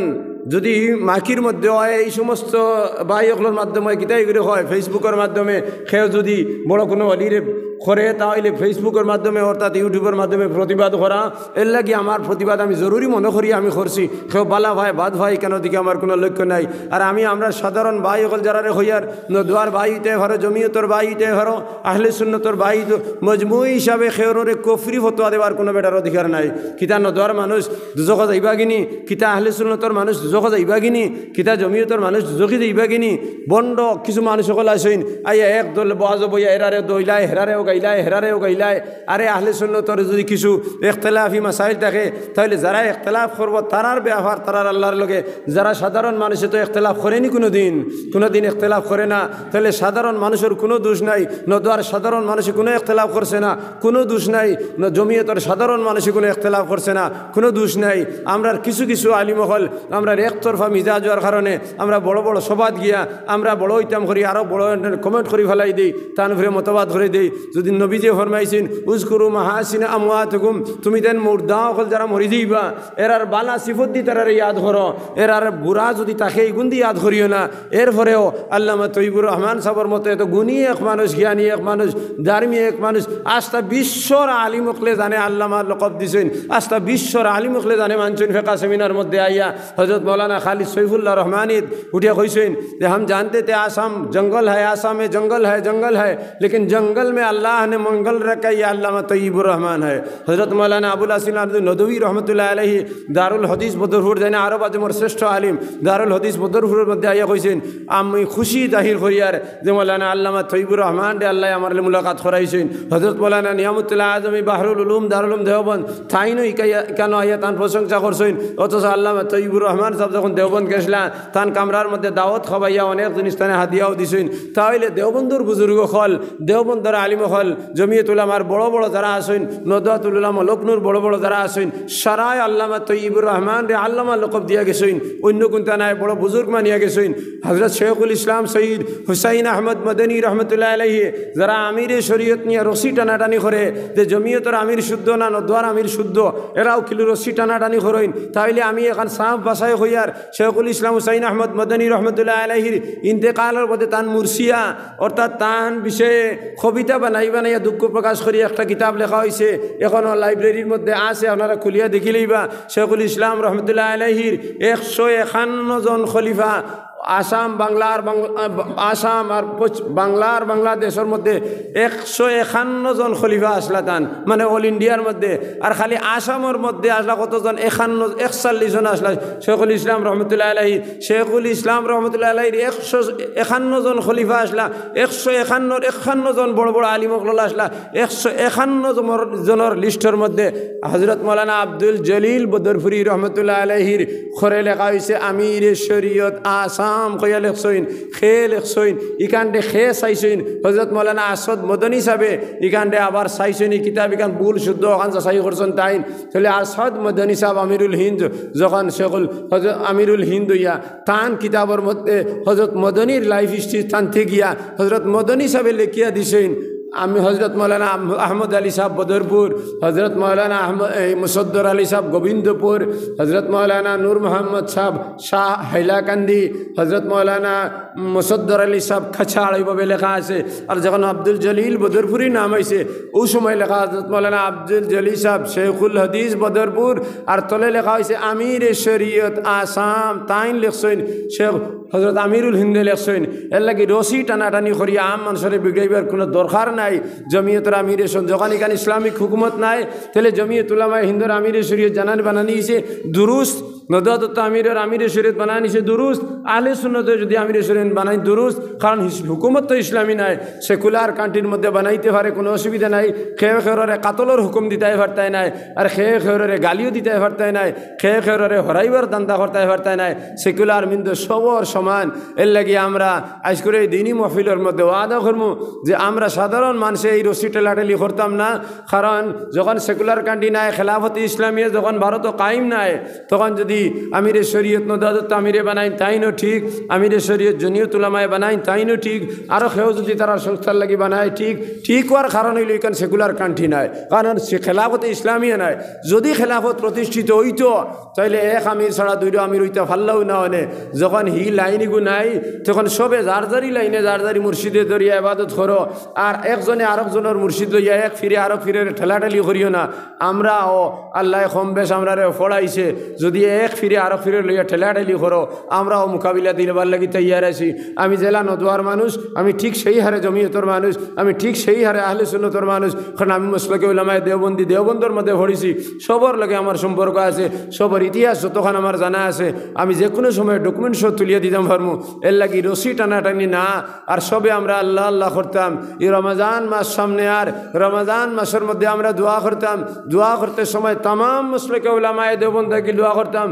যদি মাখির মধ্যে হয় এই সমস্ত ভাইগুলোর মাধ্যমে কিতাই করে হয় ফেসবুকের মাধ্যমে, সেও যদি বড় কোনো অলিরে করে তাহলে ফেসবুকের মাধ্যমে অর্থাৎ ইউটিউবের মাধ্যমে প্রতিবাদ করা, এর লাগে আমার প্রতিবাদ আমি জরুরি মনে করি আমি করছি। কেউ বালা ভাই বাদ ভাই কেন দিকে আমার কোনো লক্ষ্য নাই। আর আমরা সাধারণ ভাই হল যারা হইয়ার নদুয়ার ভাই হইতে পারো, জমিয়তর ভাই হইতে পারো, আহলে সুন্নতর ভাই মজমুই হিসাবে খেয়রে কফরি ফতোয়া দেওয়ার কোনো বেটার অধিকার নাই। কিতা নদুয়ার মানুষ দুজক যাইবা কিনি, কিতা আহলে সুন্নতর মানুষ দুজক যাইবা কিনি, কিতা জমিয়তর মানুষ দুজকি যাইবা কিনি। বন্ড কিছু মানুষ সকল আসেন আইয়া এক দল বাজ বইয়া এরারে দইলায় হেরারেও হেরারেও গাইলায়। আরে আহলে সুন্নতর যদি কিছু ইখতিলাফি মাসাইল থাকে তাহলে যারা ইখতিলাফ করবো তারার ব্যবহার তারার আল্লাহর লগে, যারা সাধারণ মানুষে তো ইখতিলাফ করেনি কোনো দিন ইখতিলাফ করে না, তাহলে সাধারণ মানুষের কোনো দোষ নাই। নদুয়ার সাধারণ মানুষে কোনো ইখতিলাফ করছে না, কোনো দোষ নাই। জমিয়তের সাধারণ মানুষে কোনো ইখতিলাফ করছে না, কোনো দোষ নাই। আমরা কিছু আলিমহল আমরা একতরফা মিজাজ হওয়ার কারণে আমরা বড় বড় সবাদ গিয়া আমরা বড় ইতাম করি, আরও বড় কমেন্ট করে ফেলাই দিই, তান ফিরে মতবাদ করে দিই। যদি নবীজি ফরমাইছেন উজকুরু মাহাসিনা আমওয়াতুকুম, তুমি দেন মুর্দা হল যারা মরি যাইবা এরার বালা সিফত দি তারা ইয়াদ করো, এরার বুড়া যদি তাকে এই গুণ দিয়ে ইয়াদ করিও না। এরপরেও আল্লামা তৈবুর রহমান সাহর মতো এত গুণী এক মানুষ, জ্ঞানী এক মানুষ, দার্মী এক মানুষ, আস্তা বিশ্বর আলিমকলে জানে আল্লামা লকব দিছেন, আস্তা বিশ্বর আলিমকলে জানে মানছেন। ফেকা সেমিনার মধ্যে আইয়া হজরত মৌলানা খালিদ সৈফুল্লাহ রহমানিদ উঠিয়া কইছেন যে हम जानते थे आसाम जंगल है, आसाम में जंगल है, लेकिन जंगल में अल्लाह ने मंगल रखा, ये अल्लामा तय्यबुर रहमान है। हज़रत मौलाना अबुल हसन नदवी रहमतुल्लाह अलैहि दारुल हदीस बदरपुर जाने आरब आजमर श्रेष्ठ आलिम दारुल हदीस बदरपुर मध्य आइया कইছেন আমি খুশি জাহির করিয়ার যে মৌলানা আল্লামা তয়্যবুর রহমান দে আল্লাহ আমার মুলাকাত করাইছেন। হযরত মৌলানা নিয়ামতুল্লাহ আজমি বাহরুল উলুম দারুল উলুম দেওবন্দ তাইনো কেন আইয়া তান প্রশংসা করছেন। অথচ আল্লামা তয়্যবুর রহমান সাহেব যখন দেওবন্দ গেছিলেন তান কামরার মধ্যে দাওয়াত খাওয়াইয়া অনেক জিনিস তানে হাদিয়াও দিছেন। তাহলে দেওবন্দর বুজুর্গ হল, দেওবন্দর আলিম হল, জমিয়ত উলামার বড় বড় যারা আসেন, নদওয়াতুল উলামা লখনৌর বড় বড় যারা আসেন, সারাই আল্লামা তয়্যবুর রহমান রে আল্লামা লকব দিয়া গেছেন। অন্য কোনটা নাই, বড় বুজুর্গ মানিয়া গেছেন। হযরত শেখুল ইসলাম সৈয়দ হুসাইন আহমদ মদনী রহমতুল্লাহ আলাইহি যারা আমিরে শরীয়ত নিয়ে রশি টানাটানি করে যে জমিয়তের আমির শুদ্ধ না নদওয়ার আমির শুদ্ধ, এরাও কিলো রশি টানাটানি করেন। তাইলে আমি এখন সাফ বাসায় হইয়ার শেখুল ইসলাম হুসাইন আহমদ মদনী রহমতুল্লাহ আলাইহির ইন্তেকালের পথে তান মুরসিয়া অর্থাৎ তান বিষয়ে কবিতা বানাইয়া দুঃখ প্রকাশ করি একটা কিতাব লেখা হয়েছে, এখনও লাইব্রেরির মধ্যে আছে, আপনারা খুলিয়া দেখিলেইবা। শেখুল ইসলাম রহমতুল্লাহ আলাইহির 151 জন খলিফা আসাম আর বাংলার বাংলাদেশের মধ্যে 151 জন খলিফা আসলা তান, মানে অল ইন্ডিয়ার মধ্যে। আর খালি আসামের মধ্যে আসলা কতজন? 41 জন আসলা। শেখুল ইসলাম রহমতুল্লাহ আলাইহি শেখুল ইসলাম রহমতুল্লাহ আলাইহির 151 জন খলিফা আসলা, 151 জন বড় বড় আলিমকল আসলা। 151 জনের লিস্টের মধ্যে হযরত মৌলানা আব্দুল জলিল বদরপুরি রহমতুল্লাহ আলাইহির খরে লেখা হয়েছে আমির শরীয়ত আসাম আসাম কইয়া লেখছইন খে লেখছইন ইকানডে খে চাইছইন হজরত মৌলানা আসাদ মদনী সাহেবে ইকানডে আবার চাইছইন কিতাব ইকান ভুল শুদ্ধ ওখান যাচাই করছেন তাইন তাহলে আসাদ মদনী সাহেব আমিরুল হিন্দ যখন শেখুল হজরত আমিরুল হিন্দ ইয়া তান কিতাবের মধ্যে হজরত মদনীর লাইফ হিস্ট্রি টানতে গিয়া হজরত মদনী সাহেবে লেখিয়া দিছেন আমি হজরত মৌলানা আহমদ আলী সাহেব বদরপুর হজরত মৌলানা মুসদ্দর আলী সাহেব গোবিন্দপুর হজরত মৌলানা নূর মোহাম্মদ সাহেব শাহ হাইলাকান্দি হজরত মৌলানা মুসদ্দর আলী সাহেব খাছাড় এইভাবে লেখা আছে আর যখন আব্দুল জলিল বদরপুরি নাম হয়েছে ওই সময় লেখা হজরত মৌলানা আব্দুল জলিল সাহেব শেখুল হাদিস বদরপুর আর তলে লেখা হয়েছে আমির শরীয়ত আসাম তাইন লেখছেন শেখ হজরত আমিরুল হিন্দে লেখছেন এর লাগি রশি টানাটানি করিয়া আম মানুষের বিগড়াইবার কোনো দরকার নাই জমিয়তের আমিরে যখন এখানে ইসলামিক হুকুমত নাই তাহলে জমিয়ত উলামায়ে হিন্দর আমিরে শরীয়ত জানানি বানানি হয়েছে দুরুস্ত নদাদত্ত আমিরের আমিরে শরীয়ত বানানি হয়েছে দুরুস্ত আহলে সুন্নতে যদি আমিরে শরীয়ত বানাই দুরুস্ত কারণ হুকুমত তো ইসলামী নাই সেকুলার কান্ট্রির মধ্যে বানাইতে পারে কোনো অসুবিধা নাই খেয়ে খেয়রে কাতলের হুকুম দিতে পারতায় নাই আর খেয়ে খেয়রে গালিও দিতে পারতায় নাই খেয়ে খেয়রে হরাইবার দান্দা করতে পারতায় নাই সেকুলার মিন্দু সবর সমান এর লাগি আমরা আজ করে এই দিনই মহফিলের মধ্যে ওয়াদা করবো যে আমরা সাধারণ মানুষে এই রশি টেলাটেলি করতাম না কারণ যখন সেকুলার কান্ট্রি নাই খেলাফত ইসলামিয়া যখন ভারত কায়েম নাই তখন যদি আমিরে শরীয়ত নদাদত্ত আমিরে বানাই তাইনও ঠিক আমিরে শরীয়ত জমিয়ত উলামায়ে বানাই তাইনও ঠিক আরও কেউ যদি তারা সংস্থার লাগি বানায় ঠিক হওয়ার কারণ হইল এখানে সেকুলার কান্ট্রি নাই কারণ সে খেলাফত ইসলামিয়া নাই যদি খেলাফত প্রতিষ্ঠিত হইতো তাইলে এক আমির ছাড়া দুইটা আমির হইতে ফাল্লাও না হনে যখন হি লাইনিগু নাই তখন সবে যার লাইনে যার মুর্শিদে দরিয়া ইবাদত করো আর একজনে আরেকজনের মুর্শিদ লইয়া এক ফিরে আরো ফিরে ঠেলাঠেলি করিও না আমরা আল্লাহ কম বেশ আমরা ফড়াইছে যদি এক ফিরে আরো ফিরে লইয়া ঠেলাঠেলি করো আমরাও মোকাবিলা দিলবার লাগি তৈয়ার আছি আমি জেলা নদুয়ার মানুষ আমি ঠিক সেই হারে জমিয়তর মানুষ আমি ঠিক সেই হারে আহলে সুন্নতর মানুষ কারণ আমি মসলকে উলামায়ে দেওবন্দর মধ্যে পড়েছি সবর লগে আমার সম্পর্ক আছে সবর ইতিহাস যতক্ষণ আমার জানা আছে আমি যে কোনো সময় ডকুমেন্ট সব তুলিয়ে দিতাম পারমু এর লাগি রশি টানাটানি না আর সবে আমরা আল্লাহ আল্লাহ করতাম এই রমজান মাস সামনে আর রমজান মাসের মধ্যে আমরা দোয়া করতাম দোয়া করতে সময় তামাম মসলকে উলামায়ে দেওবন্দকে দোয়া করতাম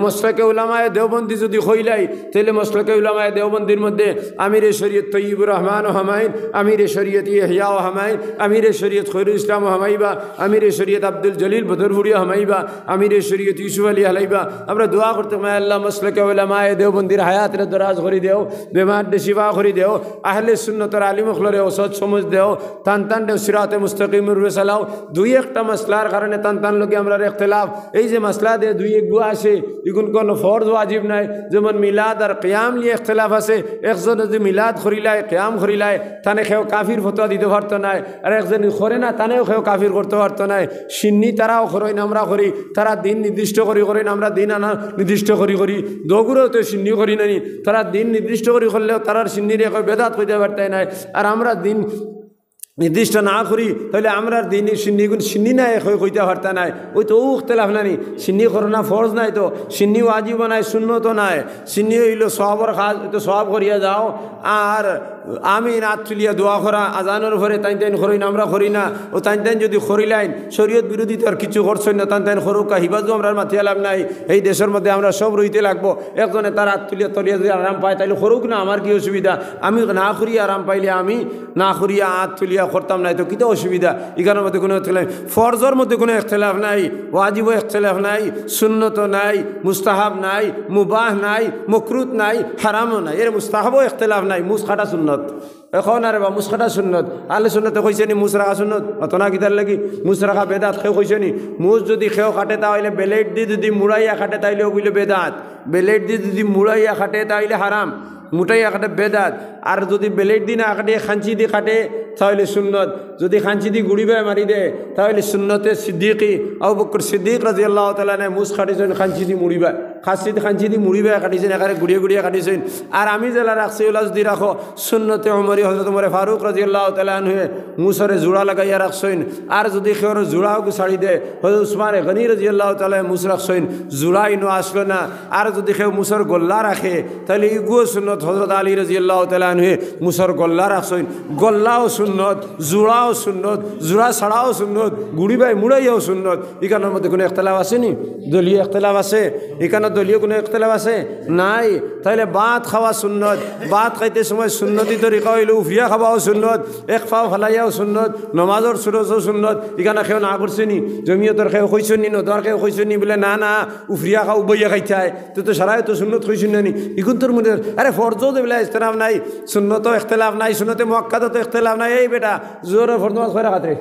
মসলকে উলামায়ে দেওবন্দি যদি হইলাই তাহলে মসলকে উলামায়ে দেওবন্দির মধ্যে আমিরে শরীয়ত তৈয়বুর রহমান ও হামাইন আমিরে শরীয়ত ইহয়া ও হামাইন আমিরে শরীয়ত খৈরুল ইসলাম ও হামাইবা আমিরে শরীয়ত আব্দুল জলিল বদরপুরি হামাইবা আমিরে শরীয়ত ইউসুফ আলী হালাইবা আমরা দোয়া করতাম আল্লাহ মসলকে উলামায়ে দেওবন্দির হায়াতের দরাজ করে দেও বেমার শিফা করে দেও আহলে সুন্নতর আলিম খলরে ওসদ সমঝ দেও তান দেও সিরাতে মুস্তাকিমুর চালাও দুই একটা মসলার কারণে তান লোকে আমরা ইখতিলাফ এই যে মসলা দে দুই এক গু আছে এগুন কোনো ফরজ ওয়াজিব নাই যেমন মিলাদ আর কিয়াম নিয়ে ইখতিলাফ আছে একজন যদি মিলাদ করিলায় কিয়াম করিলায় তানে কেউ কাফির ফতোয়া দিতে পারতো নাই আর একজন করে না তানেও কেউ কাফির করতে পারতো নাই সিন্নি তারাও করেন আমরা করি তারা দিন নির্দিষ্ট করেন আমরা দিন আনা নির্দিষ্ট করি দগুরও তো সিন্নি করি নানি তারা দিন নির্দিষ্ট করে করলেও তারার সিন্নির এক বেদাত কইতে পারতাই নাই আর আমরা দিন নির্দিষ্ট না করি তাহলে আমরা দিন সিন্নি নাই কইতে পারতা নাই ওই তো ইখতিলাফ নানি সিন্নি করোনা ফরজ নাই তো সিন্নি ওয়াজিব নাই সুন্নত নাই সিন্নি হইল সবর খাস তো সব করিয়া যাও আর আমি রাত তুলিয়া দোয়া করা আজানোর ঘরে তাইন করি না আমরা করি না ও তাইন যদি করিলাইন শরীয়ত বিরোধী তো আর কিছু করছেন না তাইন করুকা হিবাজু আমরা মাথিয়া লাভ নাই এই দেশের মধ্যে আমরা সব রইতে লাগবো একজনে তার হাত তুলিয়া তলিয়া যদি আরাম পায় তাইলে করুক না আমার কি অসুবিধা আমি না করিয়া আরাম পাইলে আমি না করিয়া হাত তুলিয়া করতাম নাই তো কী অসুবিধা এখানের মধ্যে কোনো ইখতিলাফ ফরজের মধ্যে কোনো ইখতিলাফ নাই ওয়াজিবও ইখতিলাফ নাই সুন্নত নাই মুস্তাহাব নাই মুবাহ নাই মকরুত নাই হারামও নাই এর মুস্তাহাবও ইখতিলাফ নাই মুসখাটা সুন্নত এখন আরে বা মুসখাটা সুন্নত আলে সুন্নতে কইছে নি মুস রাখা সুন্নত অত না কিতার লাগি মুস রাখা বেদাত খেয়ে কইছে নি মুস যদি খেয়েও কাটে তাহলে বেলেট দিয়ে যদি মুড়াইয়া কাটে তাইলে ওগুলো বেদাত বেলেট দিয়ে যদি মুড়াইয়া কাটে তাইলে হারাম মুটাইয়া কাটে বেদাত আর যদি বেলেট দিয়ে না কাটে খাঞ্চি দিয়ে কাটে তাহলে সুন্নত যদি খাঞ্চি দিয়ে গুড়িবায় মারি দেয় তাহলে সুন্নতে সিদ্দিকি আবু বকর সিদ্দিক রাদিয়াল্লাহু তাআলা নে মুস কাটিছেন খাঞ্চি দিয়ে মুড়িবায় খাঞ্চি দিয়ে মুড়িবায় কাটিছেন এখানে গুড়িয়ে কাটিছেন আর আমি জেলা রাখছি ওলা যদি রাখো সুন্নতে ওমরি হযরত ওমর ফারুক রাদিয়াল্লাহু তাআলা আনহু মুসরে জোড়া লাগাইয়া রাখছেন আর যদি কেউ জোড়াও ছাড়ি দেয় হযরত উসমান গনি রাদিয়াল্লাহু তাআলা মুস রাখছেন জোড়াই নো আসলো না আর যদি কেউ মুসর গল্লা রাখে তাহলে ইগো সুন্নত হযরত আলী রাদিয়াল্লাহু তাআলা আনহু মুসর গল্লা রাখছেন গল্লাও সুন্নত, জোড়াও সুন্নত, জোড়া ছাড়াও সুন্নত, গুড়ি বাই মুড়াইয়াও সুন্নত। এখানের মধ্যে কোনো এখতলাফ আছে নি? দলীয় এখতলাফ আছে? এখানে দলীয় কোনো এখতলাফ আছে? নাই। তাহলে ভাত খাওয়া সুন্নত, ভাত খাইতে সময় সুন্নতি তরিকা হইল উফিয়া খাওয়াও সুন্নত, এক পাও ফালাইয়াও সুন্নত, নমাজর সুরজও সুন্নত। এখানে কেউ না করছে নি? জমিয়তর কেউ কইছেন নি? নদর কেউ কইছেন নি? বলে না না উফরিয়া খাও বইয়া খাইতে তো সারাই তো সুন্নত কইছেন না নি? ইগুন তোর মধ্যে আরে ফরজও দেবলে ইখতলাফ নাই, সুন্নতও ইখতলাফ নাই, সুন্নতে মুআক্কাদও তো ইখতলাফ নাই। এই বেটা জোর ফরজ নামাজ কয় রাকাত রে?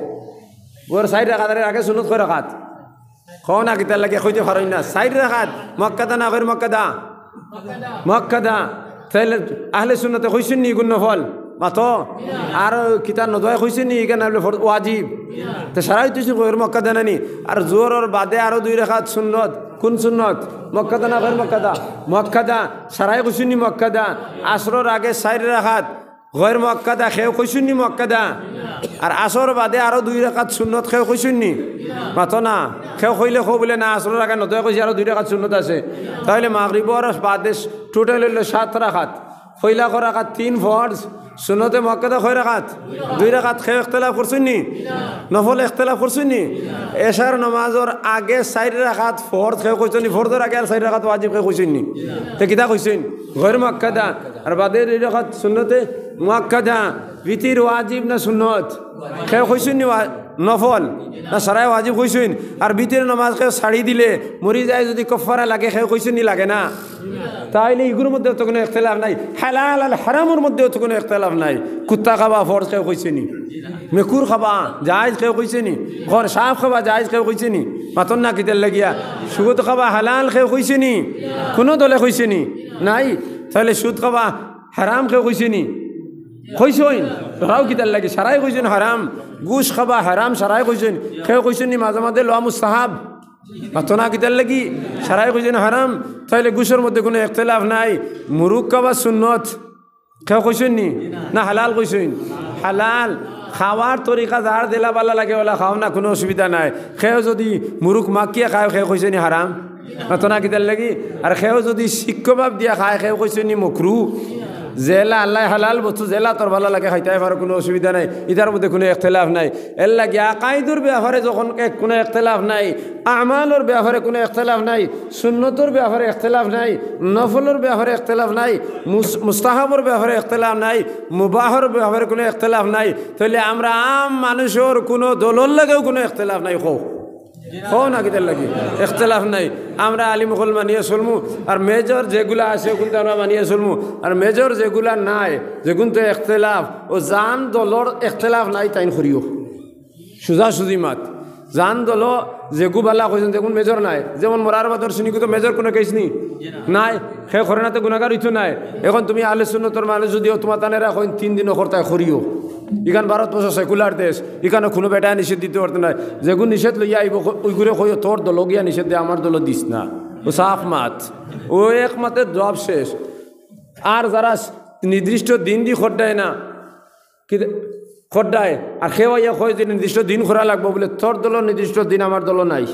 গোর 4 রাকাতের আগে সুন্নত কয় রাকাত? খাও না কিতার লাগে কইতে পারই না। 4 রাকাত মুআক্কাদা না গৈর মুআক্কাদা? মুআক্কাদা। তাহলে আহলে সুন্নতে কইছেন নি ইগুন নফল মাতো? আর কিতাব নদয় কইছেন নি এখানে ওয়াজিব? তো সারাই তুই গৈর মুআক্কাদা নানি। আর জোরের বাদে আরো 2 রাকাত সুন্নত। কোন সুন্নত? মুআক্কাদা না গৈর মুআক্কাদা? মুআক্কাদা। সারাই কইছেন নি মুআক্কাদা? আসরের আগে 4 রাকাত গৈর মুআক্কাদা খেও কইছেন নি মুআক্কাদা? আর আসর বাদে আরো 2 রাকাত সুন্নত খেও কইছেন নি? মাতো না। খেও কইলে খো বলে না আসরের আগে নদয় কইছে আরো 2 রাকাত সুন্নত আছে। তাহলে মাগরিবর বাদে টোটাল হইল 7 রাকাত। পয়লা রাকাত 3 ফরজ, সুন্নতে মুআক্কাদা কয় রাকাত? 2 রাকাত। খেও ইখতলাফ করছেন নি? নফল ইখতলাফ করছেন নি? এশার নামাজের আগে 4 রাকাত ফরজ খেও কইছেন নি? ফরজের আগে আর 4 রাকাত ওয়াজিব খেও কইছেন নি? তে কিতা কইছেন? গৈর মুআক্কাদা। আর বাদে 2 রাকাত সুন্নতে মুআক্কাদা। বিতির ওয়াজিব না সুন্নত? খেও কইছেন নি নফল না সারাই ওয়াজিব কইছেন? আর বিতির নামাজ খেও ছাড়ি দিলে মরি যায় যদি কফারা লাগে খেও কইছেন নি? লাগে না। তাইলে এগুলোর মধ্যে তো কোনো ইখতলাফ নাই। হালাল আর হারামের মধ্যেও তো কোনো ইখতলাফ নাই। কুত্তা খাবা ফরজ কেউ কইছে নি? মেকুর খাবা জায়েজ কেউ কইছে নি? ঘর সাপ খাবা জায়েজ কেউ কইছে নি? মাতন না কিতার লাগিয়া সুদ খাবা হালাল কেউ কইছে নি? কোনো দলে কইছে নি? নাই। তাহলে সুদ খাবা হারাম কেউ কইছে নি? কইছেন? রাও কিতার লাগে সারাই কইছেন হারাম। গুশ খাবা হারাম সারাই কইছেন। কেউ কইছেন নি মাঝে মাঝে লওয়া মুস্তাহাব? মাতনা কিতার লাগি সারাই কইছেন হারাম। তাহলে গুশের মধ্যে কোনো ইখতলাফ নাই। মুরুগ খাবা সুন্নত কেউ কইছেন নি? না হালাল কইছেন? হালাল। খাওয়ার তরিকা যার দিলা বালা লাগে ওলা খাও না, কোনো অসুবিধা নাই। খেয়েও যদি মুরুখ মাকিয়া খায় খেয়ে কইছে নি হারাম? মাতনা কিতার লাগি। আর খেয়েও যদি শিক্ষভাব দিয়া খায় খেয়ে কইছে নি মকরু। জেলা আল্লাহ হালাল বস্তু জেলা তোর ভালো লাগে খাইতে পারো, কোনো অসুবিধা নাই। ইটার মধ্যে কোনো ইখতলাফ নাই। এর লাগে আকাইদুর ব্যাপারে যখন কোনো ইখতলাফ নাই, আমালর ব্যাপারে কোনো ইখতলাফ নাই, সুন্নতর ব্যাপারে ইখতলাফ নাই, নফলর ব্যাপারে ইখতলাফ নাই, মুস্তাহাবর ব্যাপারে ইখতলাফ নাই, মুবাহর ব্যাপারে কোনো ইখতলাফ নাই, তাহলে আমরা আম মানুষের কোনো দলর লাগেও কোনো ইখতলাফ নাই। খো না কিতার লাগি ইখতলাফ নাই। আমরা আলিম হল মানিয়ে চলমু। আর মেজর যেগুলা আছে ওগুলো আমরা মানিয়ে চলমু। আর মেজর যেগুলা নাই, যেগুলো তো ইখতলাফ ও জান দলর ইখতলাফ নাই তাইন করিও সুজা সুজি মাত। জান দল যেগু বালা কইছেন যেগুন মেজর নাই। যেমন মরার বাদর শুনিকো তো মেজর কোনো কেস নি নাই। সে করে না তো গুণাগার ইচ্ছু নাই। এখন তুমি আহলে সুন্নতর মানুষ যদিও তোমার তানেরা কইন 3 দিনও করতে করিও। ইখান ভারতবর্ষ সেকুলার দেশ, এখানে কোনো বেটা নিষেধ দিতে পারতে নাই। যেগুন নিষেধ লইয়া আইব ওইগুলো কই তোর দল গিয়া নিষেধ দিয়ে আমার দল দিস না। ও সাফ মাত, ও এক মাতের জবাব শেষ। আর যারা নির্দিষ্ট দিন দি খড্ডায় না কি খড্ডায় আর খেওয়াইয়া কয় যে নির্দিষ্ট দিন করা লাগবো বলে, তোর দল নির্দিষ্ট দিন আমার দল নাই,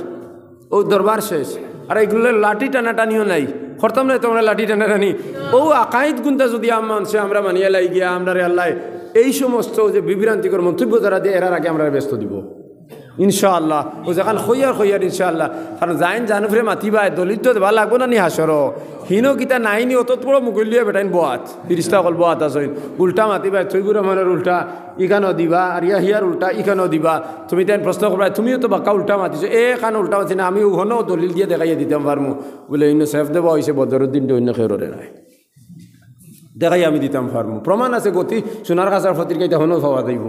ও দরবার শেষ। আর এইগুলো লাঠি টানাটানিও নাই, করতাম না তোমরা লাঠি টানাটানি। ও আকাইদ গুনটা যদি মানছে আমরা মানিয়ে লাই গিয়া আমরা রে আল্লাহ এই সমস্ত যে বিভ্রান্তিকর মন্তব্য যারা দিয়ে এরার আগে আমরা ব্যস্ত দিব ইনশাআল্লাহ। ও যখন খইয়ার ইনশাআল্লাহ। কারণ যাইন জানুফরে মাতিবাই দলিত ভাল লাগবো না নি হাসর হিনো কিতা নাইনি অত বড় মুগলিয়া বেটাইন বোয়াত ফিরিস্তা কল বোয়াত আসইন উল্টা মাতিবাই তৈবুর রহমানের উল্টা ইখানো দিবা, আর হিয়ার উল্টা ইখানো দিবা। তুমি তাই প্রশ্ন করবা তুমিও তো বাক্কা উল্টা মাতিছো, কান উল্টা মাতি না আমি ওখানেও দলিল দিয়ে দেখাইয়া দিতাম পারমু বলে অন্য সেফ দেওয়া হয়েছে বদরুদ্দিনটা অন্য খেররে নাই দেখাই আমি দিতাম পারমু। প্রমাণ আছে গতি সোনার কাছার পত্রিকাইতে হনও পাওয়া যাইব।